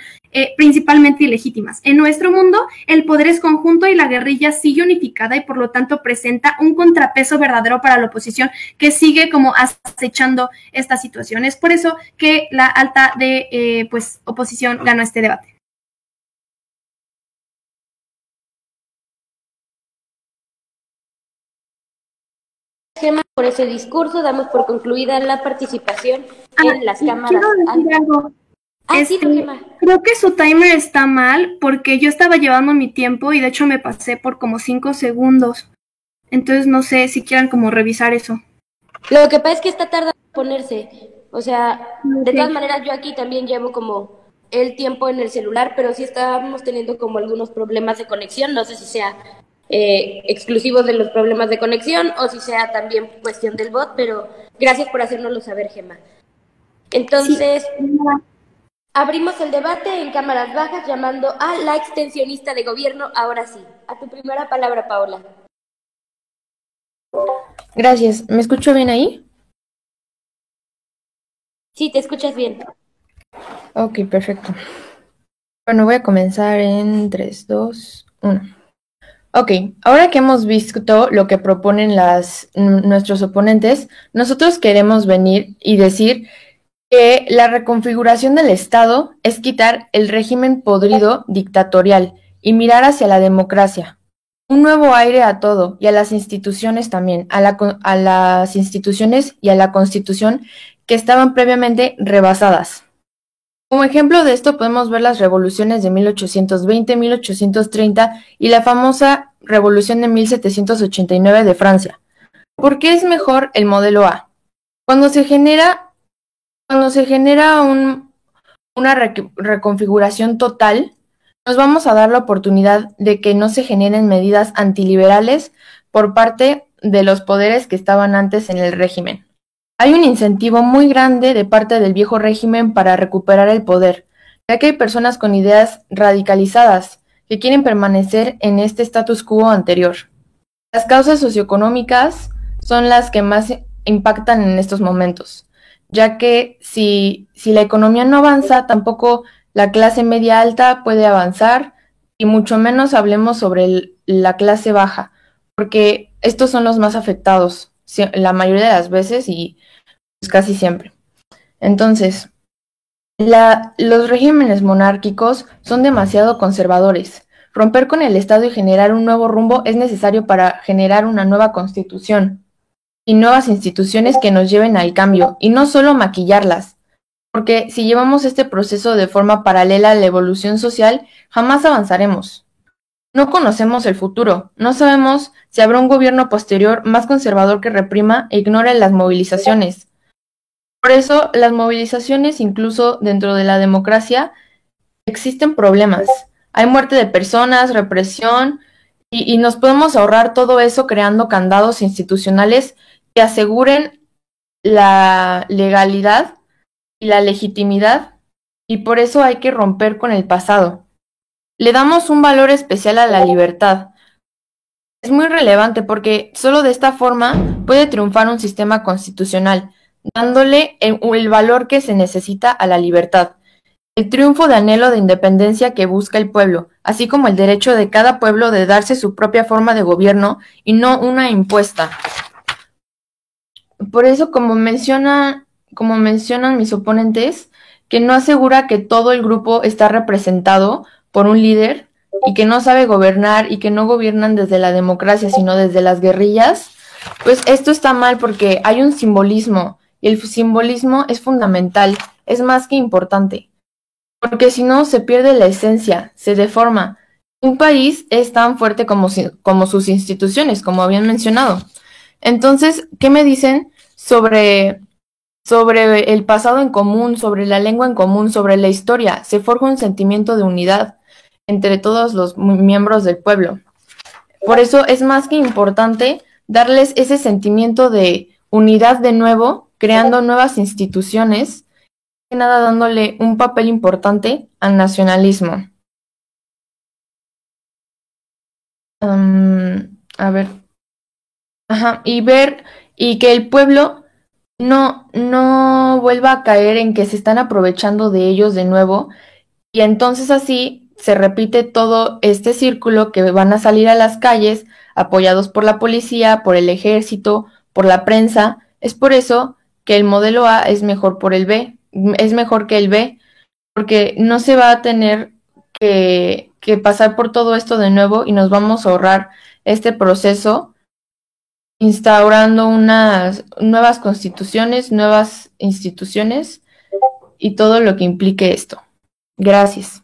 principalmente ilegítimas. En nuestro mundo, el poder es conjunto y la guerrilla sigue unificada y por lo tanto presenta un contrapeso verdadero para la oposición que sigue como acechando esta situación. Es por eso que la alta de oposición ganó este debate. Gemma, por ese discurso damos por concluida la participación en las cámaras. Quiero decir algo. Sí, Gemma. Creo que su timer está mal porque yo estaba llevando mi tiempo y de hecho me pasé por como 5 segundos. Entonces no sé si quieran como revisar eso. Lo que pasa es que está tardando en ponerse. O sea, de todas maneras yo aquí también llevo como el tiempo en el celular, pero sí estábamos teniendo como algunos problemas de conexión. No sé si sea exclusivos de los problemas de conexión o si sea también cuestión del bot, pero gracias por hacérnoslo saber, Gemma. Entonces, abrimos el debate en cámaras bajas llamando a la extensionista de gobierno. Ahora sí, a tu primera palabra, Paola. Gracias. ¿Me escucho bien ahí? Sí, te escuchas bien. Ok, perfecto. Bueno, voy a comenzar en 3, 2, 1. Ok, ahora que hemos visto lo que proponen nuestros oponentes, nosotros queremos venir y decir que la reconfiguración del Estado es quitar el régimen podrido dictatorial y mirar hacia la democracia. Un nuevo aire a todo y a las instituciones también, a las instituciones y a la Constitución que estaban previamente rebasadas. Como ejemplo de esto podemos ver las revoluciones de 1820, 1830 y la famosa revolución de 1789 de Francia. ¿Por qué es mejor el modelo A? Cuando se genera Cuando se genera una reconfiguración total, nos vamos a dar la oportunidad de que no se generen medidas antiliberales por parte de los poderes que estaban antes en el régimen. Hay un incentivo muy grande de parte del viejo régimen para recuperar el poder, ya que hay personas con ideas radicalizadas que quieren permanecer en este status quo anterior. Las causas socioeconómicas son las que más impactan en estos momentos, ya que si la economía no avanza, tampoco la clase media alta puede avanzar, y mucho menos hablemos sobre la clase baja, porque estos son los más afectados la mayoría de las veces y pues casi siempre. Entonces, los regímenes monárquicos son demasiado conservadores. Romper con el Estado y generar un nuevo rumbo es necesario para generar una nueva constitución y nuevas instituciones que nos lleven al cambio, y no solo maquillarlas, porque si llevamos este proceso de forma paralela a la evolución social, jamás avanzaremos. No conocemos el futuro, no sabemos si habrá un gobierno posterior más conservador que reprima e ignore las movilizaciones. Por eso, las movilizaciones, incluso dentro de la democracia, existen problemas. Hay muerte de personas, represión, y nos podemos ahorrar todo eso creando candados institucionales que aseguren la legalidad y la legitimidad, y por eso hay que romper con el pasado. Le damos un valor especial a la libertad. Es muy relevante porque solo de esta forma puede triunfar un sistema constitucional, dándole el valor que se necesita a la libertad. El triunfo de anhelo de independencia que busca el pueblo, así como el derecho de cada pueblo de darse su propia forma de gobierno y no una impuesta. Por eso, como mencionan mis oponentes, que no asegura que todo el grupo está representado por un líder y que no sabe gobernar y que no gobiernan desde la democracia, sino desde las guerrillas, pues esto está mal porque hay un simbolismo, y el simbolismo es fundamental, es más que importante, porque si no se pierde la esencia, se deforma. Un país es tan fuerte como sus instituciones, como habían mencionado. Entonces, ¿qué me dicen sobre el pasado en común, sobre la lengua en común, sobre la historia? Se forja un sentimiento de unidad entre todos los miembros del pueblo. Por eso es más que importante darles ese sentimiento de unidad de nuevo, creando nuevas instituciones, y nada dándole un papel importante al nacionalismo. A ver. Ajá, y que el pueblo no vuelva a caer en que se están aprovechando de ellos de nuevo, y entonces así se repite todo este círculo que van a salir a las calles apoyados por la policía, por el ejército, por la prensa. Es por eso que el modelo A es mejor es mejor que el B, porque no se va a tener que pasar por todo esto de nuevo y nos vamos a ahorrar este proceso instaurando unas nuevas constituciones, nuevas instituciones y todo lo que implique esto. Gracias.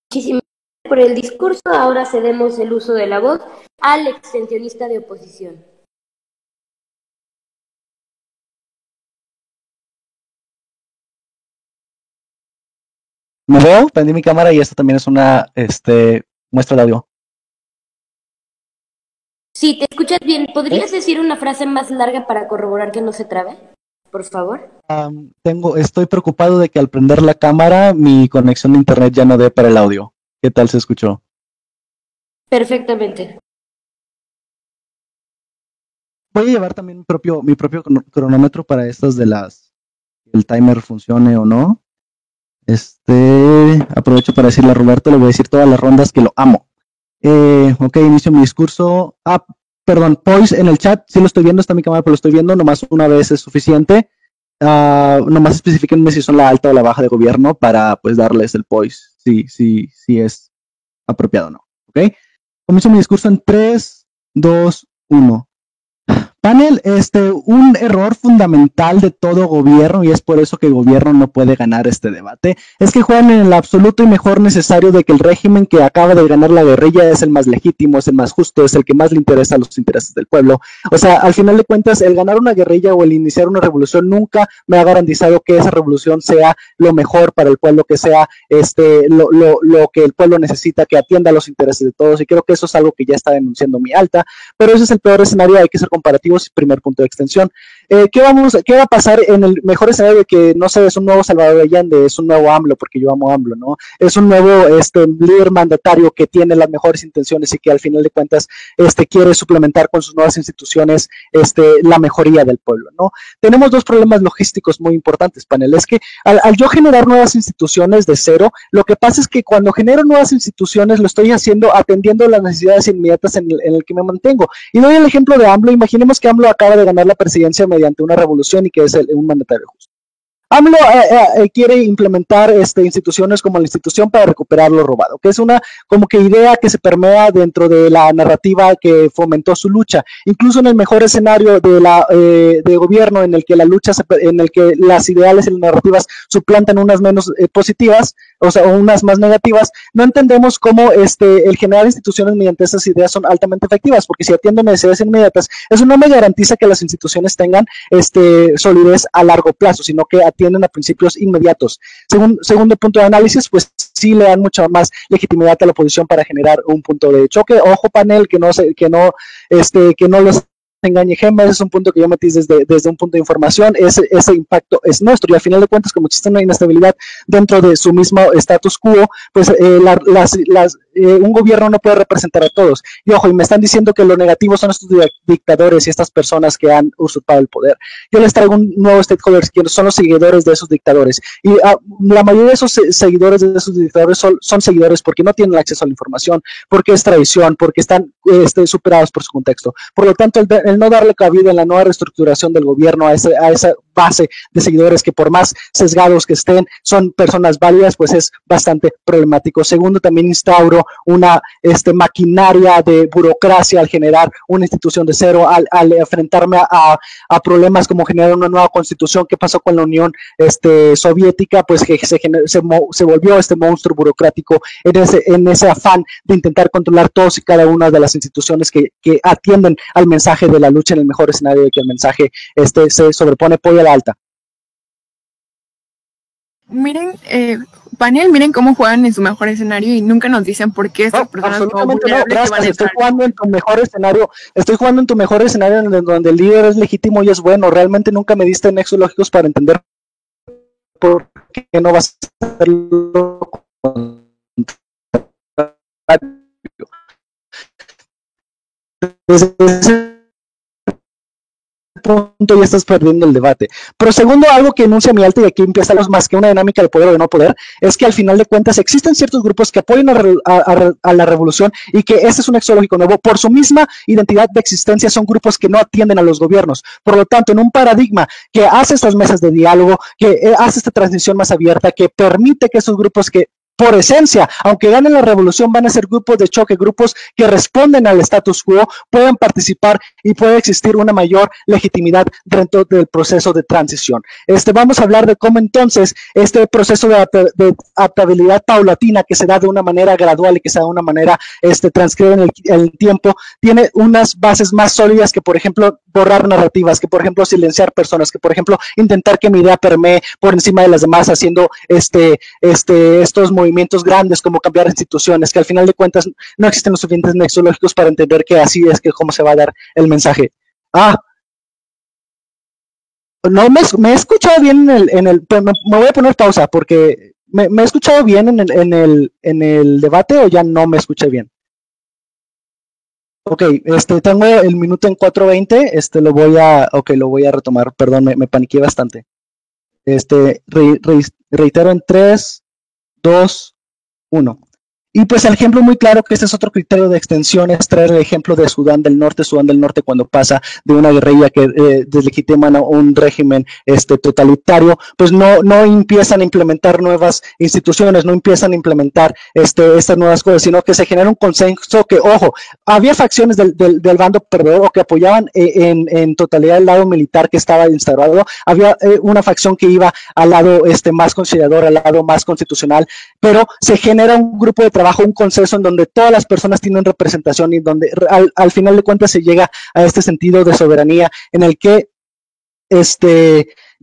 Muchísimas gracias por el discurso. Ahora cedemos el uso de la voz al extensionista de oposición. Me veo, prendí mi cámara y esta también es una muestra de audio. Sí, te escuchas bien. ¿Podrías decir una frase más larga para corroborar que no se trabe? Por favor. Estoy preocupado de que al prender la cámara mi conexión de internet ya no dé para el audio. ¿Qué tal se escuchó? Perfectamente. Voy a llevar también mi propio cronómetro para estas de el timer funcione o no. Aprovecho para decirle a Roberto, le voy a decir todas las rondas que lo amo. Ok, inicio mi discurso. Perdón, Poise en el chat, sí lo estoy viendo, está mi cámara, pero lo estoy viendo, nomás una vez es suficiente. Nomás especifíquenme si son la alta o la baja de gobierno para pues darles el Poise, si es apropiado o no. Ok, comienzo mi discurso en 3, 2, 1. Panel, un error fundamental de todo gobierno, y es por eso que el gobierno no puede ganar este debate, es que juegan en el absoluto y mejor necesario de que el régimen que acaba de ganar la guerrilla es el más legítimo, es el más justo, es el que más le interesa a los intereses del pueblo. O sea, al final de cuentas, el ganar una guerrilla o el iniciar una revolución nunca me ha garantizado que esa revolución sea lo mejor para el pueblo, que sea lo que el pueblo necesita, que atienda a los intereses de todos, y creo que eso es algo que ya está denunciando mi alta, pero ese es el peor escenario, hay que ser comparativos. Primer punto de extensión. ¿Qué va a pasar en el mejor escenario de que, no sé, es un nuevo Salvador Allende, es un nuevo AMLO, porque yo amo AMLO, ¿no? Es un nuevo líder mandatario que tiene las mejores intenciones y que al final de cuentas quiere suplementar con sus nuevas instituciones la mejoría del pueblo, ¿no? Tenemos dos problemas logísticos muy importantes, panel. Es que al yo generar nuevas instituciones de cero, lo que pasa es que cuando genero nuevas instituciones lo estoy haciendo atendiendo las necesidades inmediatas en el que me mantengo. Y doy el ejemplo de AMLO. Imaginemos que AMLO acaba de ganar la presidencia mediante una revolución y que es un mandatario justo. AMLO quiere implementar instituciones como la institución para recuperar lo robado, que es una como que idea que se permea dentro de la narrativa que fomentó su lucha. Incluso en el mejor escenario de gobierno en el que la lucha, en el que las ideales y las narrativas suplantan unas menos positivas, o sea, unas más negativas, no entendemos cómo el generar instituciones mediante esas ideas son altamente efectivas, porque si atienden necesidades inmediatas, eso no me garantiza que las instituciones tengan solidez a largo plazo, sino que atienden a principios inmediatos. Segundo punto de análisis, pues sí le dan mucha más legitimidad a la oposición para generar un punto de choque. Ojo, panel, que no los engañe Gemma, ese es un punto que yo metí desde un punto de información, ese impacto es nuestro, y al final de cuentas, como existe una inestabilidad dentro de su mismo status quo, pues un gobierno no puede representar a todos. Y ojo, y me están diciendo que lo negativo son estos dictadores y estas personas que han usurpado el poder. Yo les traigo un nuevo stakeholder, que son los seguidores de esos dictadores, y la mayoría de esos seguidores de esos dictadores son seguidores porque no tienen acceso a la información, porque es traición, porque están superados por su contexto. Por lo tanto, el no darle cabida en la nueva reestructuración del gobierno a esa base de seguidores que por más sesgados que estén son personas válidas, pues es bastante problemático. Segundo, también instauro una maquinaria de burocracia al generar una institución de cero, al enfrentarme a problemas como generar una nueva constitución. ¿Qué pasó con la Unión Soviética? Pues que se volvió este monstruo burocrático en ese afán de intentar controlar todos y cada una de las instituciones que atienden al mensaje de la lucha en el mejor escenario de que el mensaje se sobrepone pollo a la alta. Miren, panel, miren cómo juegan en su mejor escenario y nunca nos dicen por qué estas personas absolutamente no, gracias, estoy jugando en tu mejor escenario en donde el líder es legítimo y es bueno. Realmente nunca me diste nexos lógicos para entender por qué no vas a hacerlo. Desde ese punto ya estás perdiendo el debate. Pero segundo, algo que enuncia mi alta, y aquí empieza más que una dinámica de poder o de no poder, es que al final de cuentas existen ciertos grupos que apoyan a la revolución, y que este es un exológico nuevo. Por su misma identidad de existencia son grupos que no atienden a los gobiernos. Por lo tanto, en un paradigma que hace estas mesas de diálogo, que hace esta transición más abierta, que permite que estos grupos que por esencia, aunque ganen la revolución, van a ser grupos de choque, grupos que responden al status quo, puedan participar y puede existir una mayor legitimidad dentro del proceso de transición. Vamos a hablar de cómo entonces este proceso de adaptabilidad paulatina, que se da de una manera gradual y que se da de una manera transcribe en el tiempo, tiene unas bases más sólidas que, por ejemplo, borrar narrativas, que, por ejemplo, silenciar personas, que, por ejemplo, intentar que mi idea permee por encima de las demás, haciendo estos movimientos grandes como cambiar instituciones, que al final de cuentas no existen los suficientes nexos lógicos para entender que así es que cómo se va a dar el mensaje. No me he escuchado bien me voy a poner pausa porque me he escuchado bien en el debate, o ya no me escuché bien. Ok, tengo el minuto en 4:20, lo voy a retomar, perdón, me paniqué bastante. Reitero en 3, 2, 1. Y pues el ejemplo muy claro que este es otro criterio de extensión es traer el ejemplo de Sudán del Norte cuando pasa de una guerrilla que deslegitiman a un régimen totalitario, pues no empiezan a implementar nuevas instituciones, no empiezan a implementar estas nuevas cosas, sino que se genera un consenso que, ojo, había facciones del bando perdedor o que apoyaban en totalidad el lado militar que estaba instaurado, había una facción que iba al lado más conciliador, al lado más constitucional, pero se genera un grupo de trabajo, un consenso en donde todas las personas tienen representación y donde al final de cuentas se llega a este sentido de soberanía en el que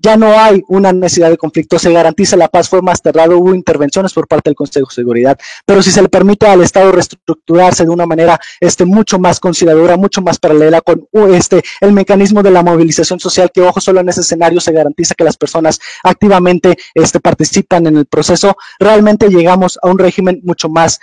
ya no hay una necesidad de conflicto, se garantiza la paz, fue más tardado, hubo intervenciones por parte del Consejo de Seguridad, pero si se le permite al Estado reestructurarse de una manera mucho más conciliadora, mucho más paralela con el mecanismo de la movilización social, que ojo, solo en ese escenario se garantiza que las personas activamente participan en el proceso, realmente llegamos a un régimen mucho más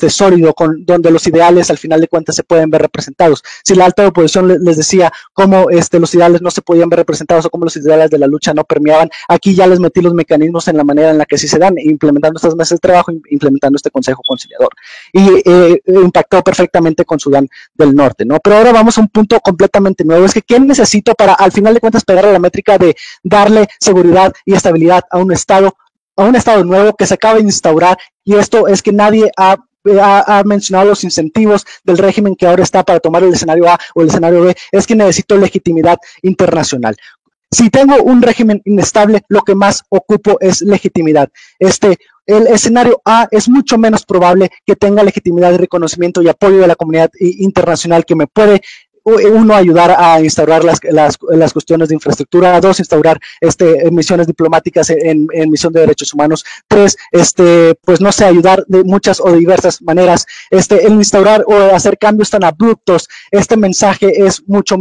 sólido, donde los ideales al final de cuentas se pueden ver representados. Si la alta oposición les decía cómo los ideales no se podían ver representados o cómo los ideales de la lucha no permeaban, aquí ya les metí los mecanismos en la manera en la que sí se dan, implementando estas mesas de trabajo, implementando este consejo conciliador, y impactó perfectamente con Sudán del Norte, ¿no? Pero ahora vamos a un punto completamente nuevo, es que ¿qué necesito para al final de cuentas pegar a la métrica de darle seguridad y estabilidad a un estado nuevo que se acaba de instaurar? Y esto es que nadie ha mencionado los incentivos del régimen que ahora está para tomar el escenario A o el escenario B, es que necesito legitimidad internacional. Si tengo un régimen inestable, lo que más ocupo es legitimidad. El escenario A es mucho menos probable que tenga legitimidad y reconocimiento y apoyo de la comunidad internacional que me puede, uno, ayudar a instaurar las cuestiones de infraestructura, dos, instaurar misiones diplomáticas en misión de derechos humanos, tres, pues no sé, ayudar de muchas o diversas maneras, el instaurar o hacer cambios tan abruptos, este mensaje es mucho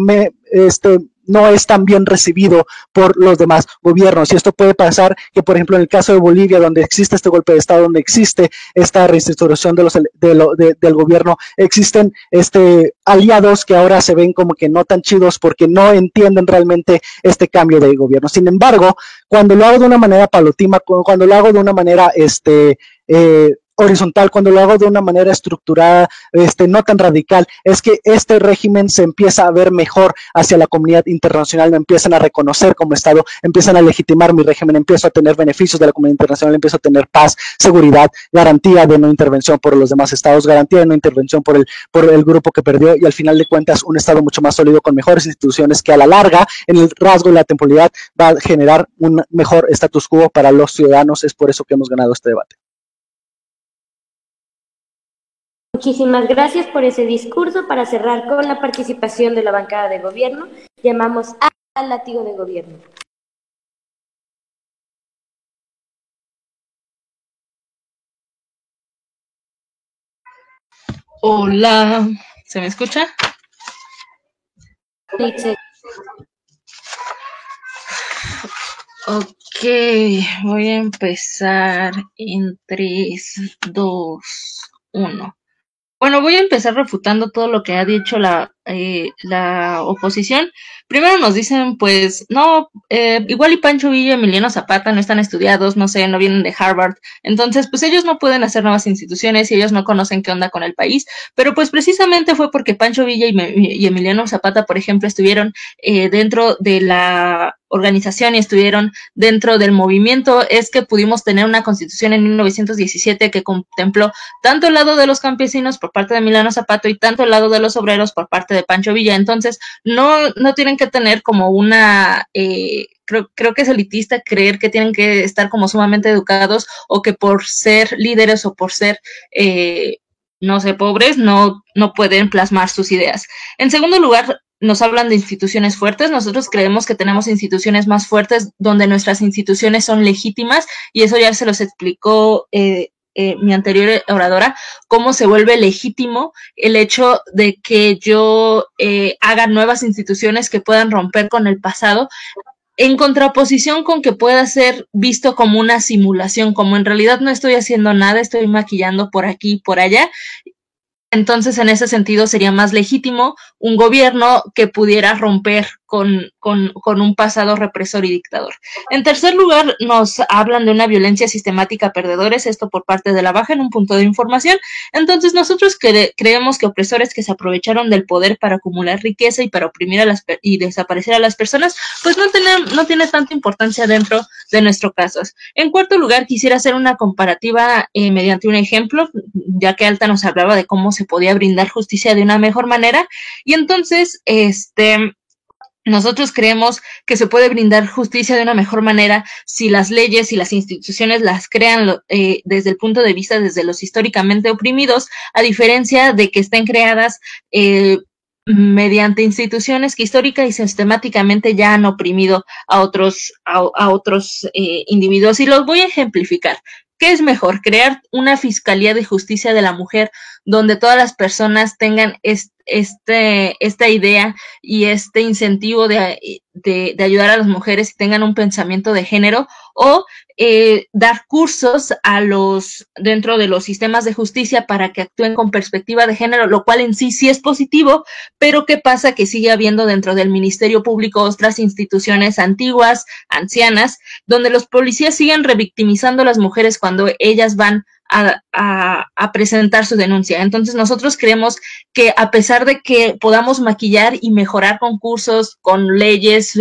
no es tan bien recibido por los demás gobiernos, y esto puede pasar que, por ejemplo, en el caso de Bolivia, donde existe este golpe de Estado, donde existe esta reestructuración del gobierno, existen aliados que ahora se ven como que no tan chidos porque no entienden realmente este cambio de gobierno. Sin embargo, cuando lo hago de una manera paulatina, cuando lo hago de una manera horizontal, cuando lo hago de una manera estructurada, no tan radical, es que este régimen se empieza a ver mejor hacia la comunidad internacional, me empiezan a reconocer como Estado, empiezan a legitimar mi régimen, empiezo a tener beneficios de la comunidad internacional, empiezo a tener paz, seguridad, garantía de no intervención por los demás estados, garantía de no intervención por el grupo que perdió, y al final de cuentas un Estado mucho más sólido con mejores instituciones que a la larga, en el rasgo de la temporalidad, va a generar un mejor status quo para los ciudadanos. Es por eso que hemos ganado este debate. Muchísimas gracias por ese discurso. Para cerrar con la participación de la bancada de gobierno, llamamos al látigo de gobierno. Hola, ¿se me escucha? Sí. Ok, voy a empezar en 3, 2, 1. Bueno, voy a empezar refutando todo lo que ha dicho la oposición. Primero nos dicen, pues, no, igual y Pancho Villa y Emiliano Zapata no están estudiados, no sé, no vienen de Harvard. Entonces, pues ellos no pueden hacer nuevas instituciones y ellos no conocen qué onda con el país. Pero pues precisamente fue porque Pancho Villa y Emiliano Zapata, por ejemplo, estuvieron dentro de la organización y estuvieron dentro del movimiento, es que pudimos tener una constitución en 1917 que contempló tanto el lado de los campesinos por parte de Emiliano Zapata y tanto el lado de los obreros por parte de Pancho Villa. Entonces, no tienen que tener como una, creo que es elitista creer que tienen que estar como sumamente educados o que por ser líderes o por ser no sé, pobres, no pueden plasmar sus ideas. En segundo lugar, nos hablan de instituciones fuertes. Nosotros creemos que tenemos instituciones más fuertes donde nuestras instituciones son legítimas, y eso ya se los explicó mi anterior oradora, cómo se vuelve legítimo el hecho de que yo haga nuevas instituciones que puedan romper con el pasado, en contraposición con que pueda ser visto como una simulación, como en realidad no estoy haciendo nada, estoy maquillando por aquí y por allá. Entonces, en ese sentido, sería más legítimo un gobierno que pudiera romper con un pasado represor y dictador. En tercer lugar, nos hablan de una violencia sistemática a perdedores, esto por parte de la baja en un punto de información. Entonces nosotros creemos que opresores que se aprovecharon del poder para acumular riqueza y para oprimir y desaparecer a las personas, pues no tiene tanta importancia dentro de nuestro caso. En cuarto lugar, quisiera hacer una comparativa mediante un ejemplo, ya que Alta nos hablaba de cómo se podía brindar justicia de una mejor manera, y entonces, nosotros creemos que se puede brindar justicia de una mejor manera si las leyes y las instituciones las crean desde el punto de vista desde los históricamente oprimidos, a diferencia de que estén creadas mediante instituciones que histórica y sistemáticamente ya han oprimido a otros individuos. Y los voy a ejemplificar. ¿Qué es mejor? ¿Crear una Fiscalía de Justicia de la Mujer donde todas las personas tengan esta idea y este incentivo de ayudar a las mujeres y tengan un pensamiento de género, o dar cursos dentro de los sistemas de justicia para que actúen con perspectiva de género, lo cual en sí es positivo, pero ¿qué pasa? Que sigue habiendo dentro del Ministerio Público otras instituciones antiguas, ancianas, donde los policías siguen revictimizando a las mujeres cuando ellas van a presentar su denuncia. Entonces nosotros creemos que a pesar de que podamos maquillar y mejorar con cursos, con leyes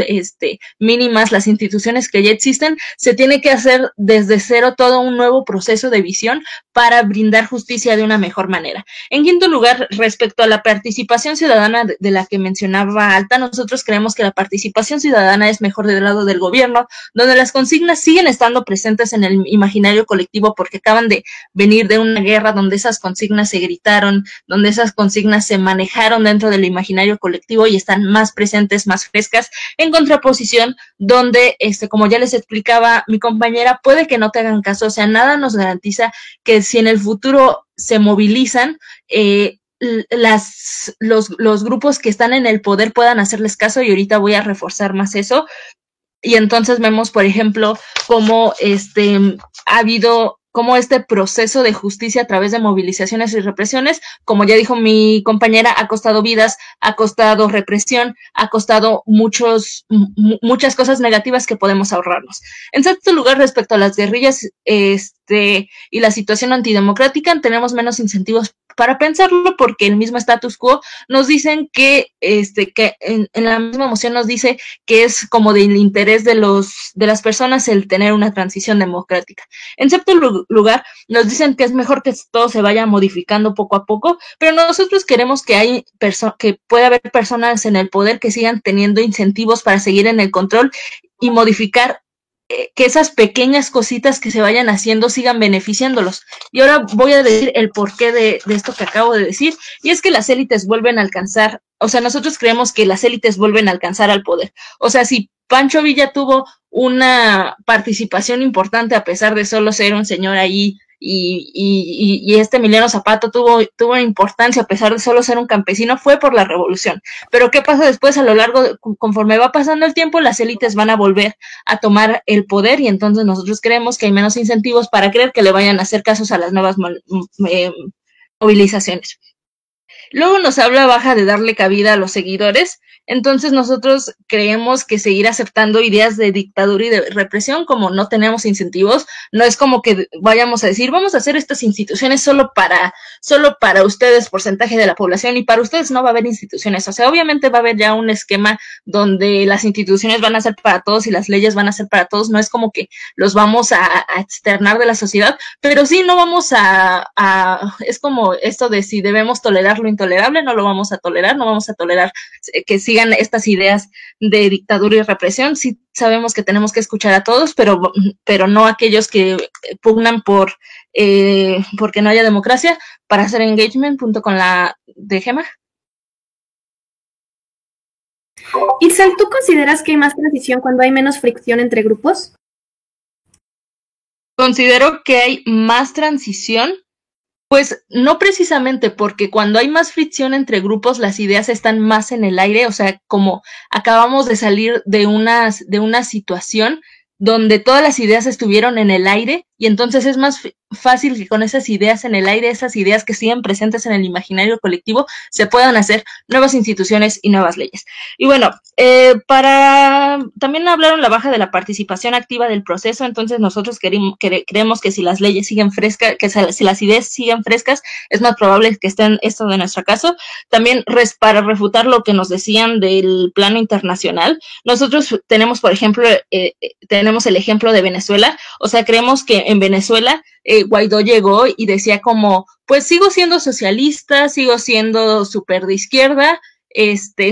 mínimas, las instituciones que ya existen, se tiene que hacer desde cero todo un nuevo proceso de visión para brindar justicia de una mejor manera. En quinto lugar, respecto a la participación ciudadana de la que mencionaba Alta, nosotros creemos que la participación ciudadana es mejor del lado del gobierno, donde las consignas siguen estando presentes en el imaginario colectivo porque acaban de venir de una guerra donde esas consignas se gritaron, donde esas consignas se manejaron dentro del imaginario colectivo y están más presentes, más frescas, en contraposición donde, como ya les explicaba mi compañera, puede que no te hagan caso. O sea, nada nos garantiza que si en el futuro se movilizan, los grupos que están en el poder puedan hacerles caso, y ahorita voy a reforzar más eso. Y entonces vemos, por ejemplo, cómo ha habido como este proceso de justicia a través de movilizaciones y represiones, como ya dijo mi compañera, ha costado vidas, ha costado represión, ha costado muchas cosas negativas que podemos ahorrarnos. En sexto lugar, respecto a las guerrillas y la situación antidemocrática, tenemos menos incentivos para pensarlo, porque el mismo status quo nos dicen que en la misma moción nos dice que es como del interés de las personas el tener una transición democrática. En séptimo lugar, nos dicen que es mejor que todo se vaya modificando poco a poco, pero nosotros queremos que pueda haber personas en el poder que sigan teniendo incentivos para seguir en el control y modificar, que esas pequeñas cositas que se vayan haciendo sigan beneficiándolos. Y ahora voy a decir el porqué de esto que acabo de decir, y es que las élites vuelven a alcanzar, o sea, nosotros creemos que las élites vuelven a alcanzar al poder. O sea, si Pancho Villa tuvo una participación importante a pesar de solo ser un señor ahí, y Emiliano Zapata tuvo importancia a pesar de solo ser un campesino, fue por la revolución. Pero ¿qué pasa después? A lo largo, conforme va pasando el tiempo, las élites van a volver a tomar el poder, y entonces nosotros creemos que hay menos incentivos para creer que le vayan a hacer casos a las nuevas movilizaciones. Luego nos habla Baja de darle cabida a los seguidores. Entonces nosotros creemos que seguir aceptando ideas de dictadura y de represión, como no tenemos incentivos, no es como que vayamos a decir, vamos a hacer estas instituciones solo para ustedes, porcentaje de la población, y para ustedes no va a haber instituciones. O sea, obviamente va a haber ya un esquema donde las instituciones van a ser para todos y las leyes van a ser para todos. No es como que los vamos a externar de la sociedad, pero sí no vamos es como esto de si debemos tolerar lo intolerable, no lo vamos a tolerar, no vamos a tolerar que sigan estas ideas de dictadura y represión. Sí sabemos que tenemos que escuchar a todos, pero no a aquellos que pugnan porque no haya democracia, para hacer engagement, punto con la de Gema. Itzel, ¿tú consideras que hay más transición cuando hay menos fricción entre grupos? Considero que hay más transición. Pues no precisamente, porque cuando hay más fricción entre grupos, las ideas están más en el aire. O sea, como acabamos de salir de una situación donde todas las ideas estuvieron en el aire, y entonces es más fácil que con esas ideas en el aire, esas ideas que siguen presentes en el imaginario colectivo, se puedan hacer nuevas instituciones y nuevas leyes. Y bueno, también hablaron la baja de la participación activa del proceso, entonces nosotros creemos que si las leyes siguen frescas, si las ideas siguen frescas, es más probable que estén esto de nuestro caso. También para refutar lo que nos decían del plano internacional, nosotros tenemos, por ejemplo, tenemos el ejemplo de Venezuela, o sea, creemos que en Venezuela Guaidó llegó y decía como, pues sigo siendo socialista, sigo siendo súper de izquierda,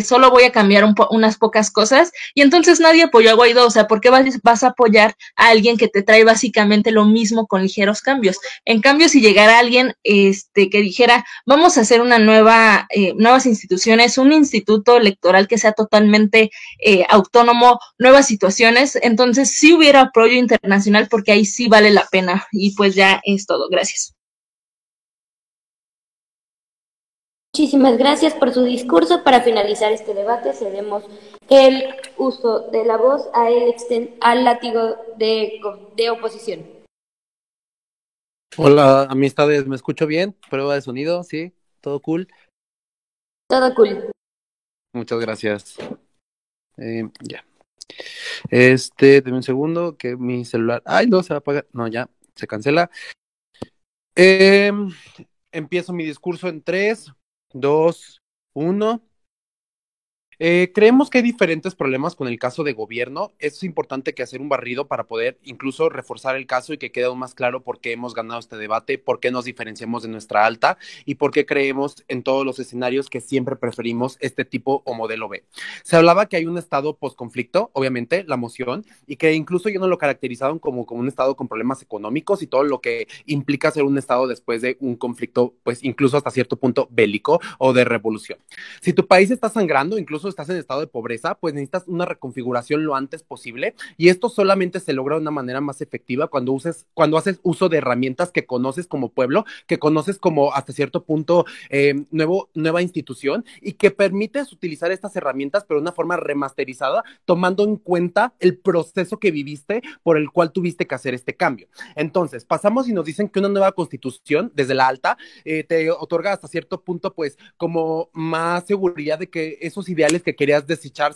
solo voy a cambiar unas pocas cosas, y entonces nadie apoyó a Guaidó. O sea, ¿por qué vas a apoyar a alguien que te trae básicamente lo mismo con ligeros cambios? En cambio, si llegara alguien que dijera, vamos a hacer nuevas instituciones, un instituto electoral que sea totalmente autónomo, nuevas situaciones, entonces sí hubiera apoyo internacional, porque ahí sí vale la pena. Y pues ya es todo. Gracias. Muchísimas gracias por su discurso. Para finalizar este debate, cedemos el uso de la voz al látigo de oposición. Hola, amistades, ¿me escucho bien? Prueba de sonido, ¿sí? ¿Todo cool? Todo cool. Muchas gracias. Ya. Deme un segundo, que mi celular... ¡Ay, no, se va a apagar! No, ya, se cancela. Empiezo mi discurso en 3, 2, 1. Creemos que hay diferentes problemas con el caso de gobierno. Es importante que hacer un barrido para poder incluso reforzar el caso y que quede aún más claro por qué hemos ganado este debate, por qué nos diferenciamos de nuestra alta y por qué creemos en todos los escenarios que siempre preferimos este tipo o modelo B. Se hablaba que hay un estado posconflicto, obviamente, la moción, y que incluso yo no lo caracterizaron como un estado con problemas económicos y todo lo que implica ser un estado después de un conflicto, pues incluso hasta cierto punto bélico o de revolución. Si tu país está sangrando, incluso estás en estado de pobreza, pues necesitas una reconfiguración lo antes posible, y esto solamente se logra de una manera más efectiva cuando haces uso de herramientas que conoces como pueblo, que conoces como hasta cierto punto nueva institución, y que permites utilizar estas herramientas pero de una forma remasterizada, tomando en cuenta el proceso que viviste por el cual tuviste que hacer este cambio. Entonces, pasamos y nos dicen que una nueva constitución desde la alta te otorga hasta cierto punto pues como más seguridad de que esos ideales que querías desechar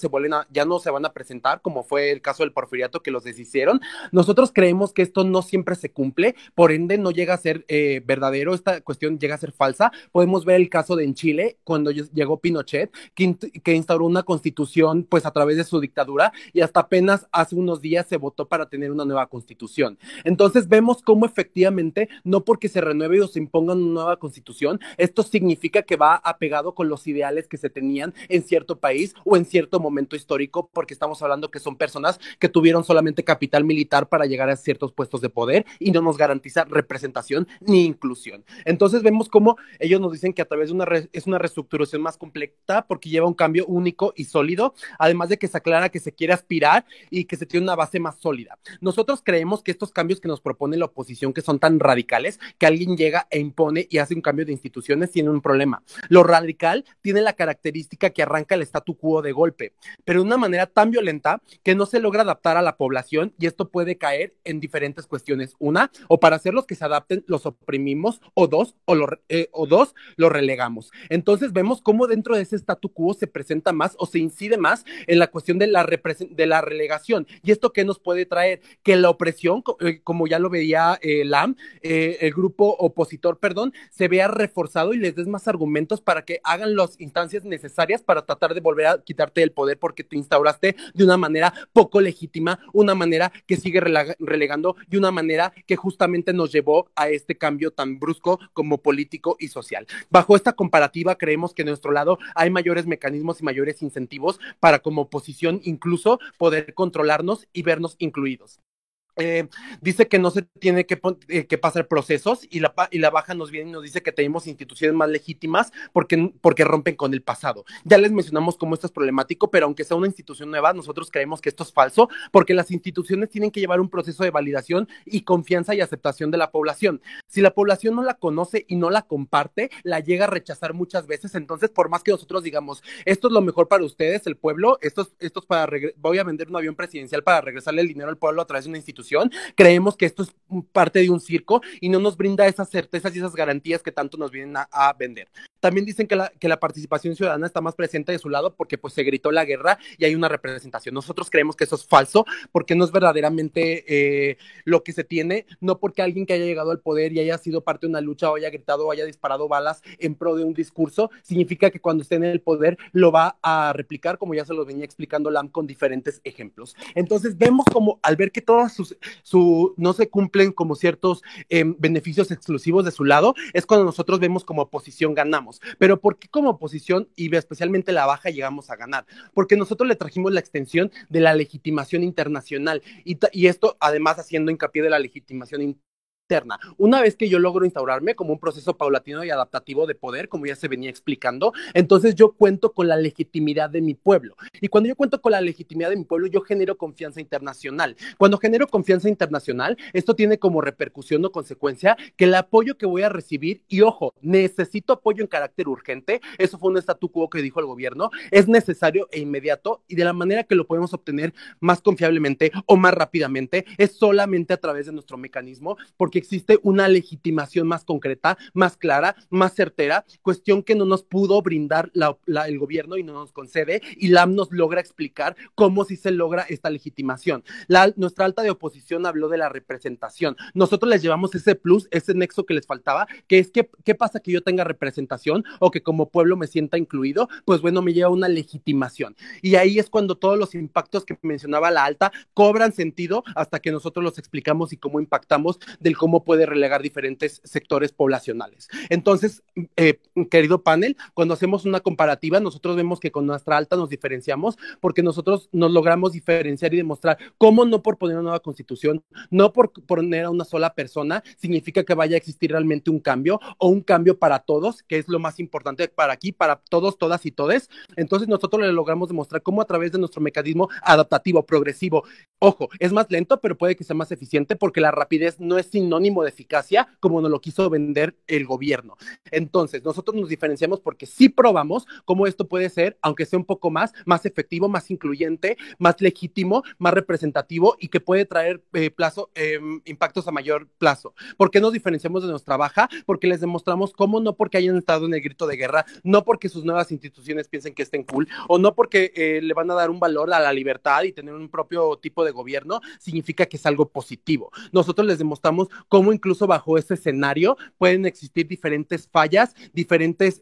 ya no se van a presentar, como fue el caso del porfiriato que los deshicieron. Nosotros creemos que esto no siempre se cumple, por ende no llega a ser verdadero, esta cuestión llega a ser falsa. Podemos ver el caso de en Chile, cuando llegó Pinochet, que instauró una constitución pues a través de su dictadura, y hasta apenas hace unos días se votó para tener una nueva constitución. Entonces vemos cómo efectivamente, no porque se renueve o se imponga una nueva constitución, esto significa que va apegado con los ideales que se tenían en cierto país o en cierto momento histórico, porque estamos hablando que son personas que tuvieron solamente capital militar para llegar a ciertos puestos de poder y no nos garantiza representación ni inclusión. Entonces vemos cómo ellos nos dicen que a través de es una reestructuración más completa porque lleva un cambio único y sólido, además de que se aclara que se quiere aspirar y que se tiene una base más sólida. Nosotros creemos que estos cambios que nos propone la oposición, que son tan radicales, que alguien llega e impone y hace un cambio de instituciones, tiene un problema. Lo radical tiene la característica que arranca el statu quo de golpe, pero de una manera tan violenta que no se logra adaptar a la población, y esto puede caer en diferentes cuestiones. Una, o para hacerlos que se adapten los oprimimos, o dos, los relegamos. Entonces vemos cómo dentro de ese statu quo se presenta más o se incide más en la cuestión de la relegación. ¿Y esto qué nos puede traer? Que la opresión, como ya lo veía el grupo opositor, se vea reforzado y les des más argumentos para que hagan las instancias necesarias para tratar de volver a quitarte el poder, porque te instauraste de una manera poco legítima, una manera que sigue relegando y una manera que justamente nos llevó a este cambio tan brusco como político y social. Bajo esta comparativa, creemos que en nuestro lado hay mayores mecanismos y mayores incentivos para como oposición incluso poder controlarnos y vernos incluidos. Dice que no se tiene que pasar procesos, y la baja nos viene y nos dice que tenemos instituciones más legítimas porque rompen con el pasado. Ya les mencionamos cómo esto es problemático, pero aunque sea una institución nueva, nosotros creemos que esto es falso, porque las instituciones tienen que llevar un proceso de validación y confianza y aceptación de la población. Si la población no la conoce y no la comparte, la llega a rechazar muchas veces. Entonces, por más que nosotros digamos, esto es lo mejor para ustedes, el pueblo, esto es voy a vender un avión presidencial para regresarle el dinero al pueblo a través de una institución, Constitución, creemos que esto es parte de un circo y no nos brinda esas certezas y esas garantías que tanto nos vienen a vender. También dicen que la participación ciudadana está más presente de su lado porque pues se gritó la guerra y hay una representación. Nosotros creemos que eso es falso porque no es verdaderamente lo que se tiene, no porque alguien que haya llegado al poder y haya sido parte de una lucha o haya gritado o haya disparado balas en pro de un discurso, significa que cuando esté en el poder lo va a replicar, como ya se lo venía explicando Lam con diferentes ejemplos. Entonces vemos como al ver que todos no se cumplen como ciertos beneficios exclusivos de su lado, es cuando nosotros vemos como oposición ganamos. Pero ¿por qué como oposición y especialmente la baja llegamos a ganar? Porque nosotros le trajimos la extensión de la legitimación internacional y esto además haciendo hincapié de la legitimación interna. Una vez que yo logro instaurarme como un proceso paulatino y adaptativo de poder, como ya se venía explicando, entonces yo cuento con la legitimidad de mi pueblo. Y cuando yo cuento con la legitimidad de mi pueblo, yo genero confianza internacional. Cuando genero confianza internacional, esto tiene como repercusión o consecuencia que el apoyo que voy a recibir, y ojo, necesito apoyo en carácter urgente, eso fue un statu quo que dijo el gobierno, es necesario e inmediato, y de la manera que lo podemos obtener más confiablemente o más rápidamente es solamente a través de nuestro mecanismo, porque existe una legitimación más concreta, más clara, más certera, cuestión que no nos pudo brindar el gobierno y no nos concede, y LAM nos logra explicar cómo sí se logra esta legitimación. Nuestra alta de oposición habló de la representación. Nosotros les llevamos ese plus, ese nexo que les faltaba, que es que, ¿qué pasa que yo tenga representación o que como pueblo me sienta incluido? Pues bueno, me lleva una legitimación. Y ahí es cuando todos los impactos que mencionaba la alta cobran sentido hasta que nosotros los explicamos y cómo impactamos del cómo puede relegar diferentes sectores poblacionales. Entonces, querido panel, cuando hacemos una comparativa, nosotros vemos que con nuestra alta nos diferenciamos porque nosotros nos logramos diferenciar y demostrar cómo no por poner una nueva constitución, no por poner a una sola persona, significa que vaya a existir realmente un cambio o un cambio para todos, que es lo más importante para aquí, para todos, todas y todes. Entonces nosotros le logramos demostrar cómo a través de nuestro mecanismo adaptativo, progresivo, ojo, es más lento, pero puede que sea más eficiente porque la rapidez no es sinónimo de eficacia como nos lo quiso vender el gobierno. Entonces, nosotros nos diferenciamos porque sí probamos cómo esto puede ser, aunque sea un poco más efectivo, más incluyente, más legítimo, más representativo y que puede traer impactos a mayor plazo. ¿Por qué nos diferenciamos de nuestra baja? Porque les demostramos cómo no porque hayan estado en el grito de guerra, no porque sus nuevas instituciones piensen que estén cool, o no porque le van a dar un valor a la libertad y tener un propio tipo de gobierno, significa que es algo positivo. Nosotros les demostramos cómo incluso bajo ese escenario pueden existir diferentes fallas, diferentes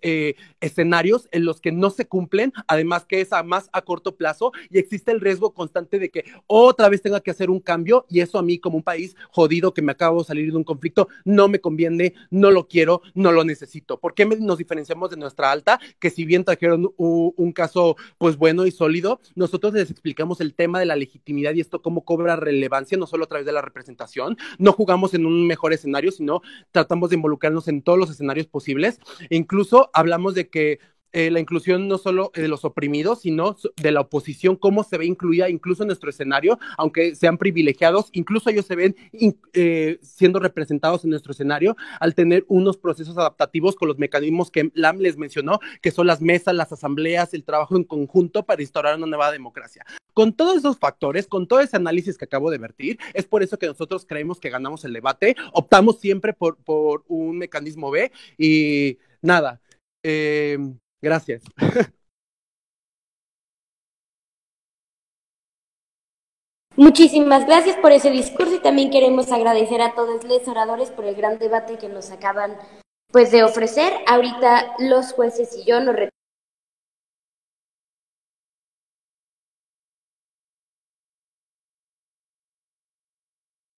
escenarios en los que no se cumplen, además que es más a corto plazo y existe el riesgo constante de que otra vez tenga que hacer un cambio y eso a mí como un país jodido que me acabo de salir de un conflicto no me conviene, no lo quiero, no lo necesito. ¿Por qué nos diferenciamos de nuestra alta? Que si bien trajeron un caso pues bueno y sólido, nosotros les explicamos el tema de la legitimidad y esto cómo cobra relevancia, no solo a través de la representación, no jugamos en un mejor escenario, sino tratamos de involucrarnos en todos los escenarios posibles. E incluso hablamos de que la inclusión no solo de los oprimidos, sino de la oposición, cómo se ve incluida incluso en nuestro escenario, aunque sean privilegiados, incluso ellos se ven siendo representados en nuestro escenario al tener unos procesos adaptativos con los mecanismos que Lam les mencionó, que son las mesas, las asambleas, el trabajo en conjunto para instaurar una nueva democracia. Con todos esos factores, con todo ese análisis que acabo de vertir, es por eso que nosotros creemos que ganamos el debate, optamos siempre por un mecanismo B y nada, gracias. Muchísimas gracias por ese discurso y también queremos agradecer a todos los oradores por el gran debate que nos acaban pues de ofrecer. Ahorita los jueces y yo nos retiramos.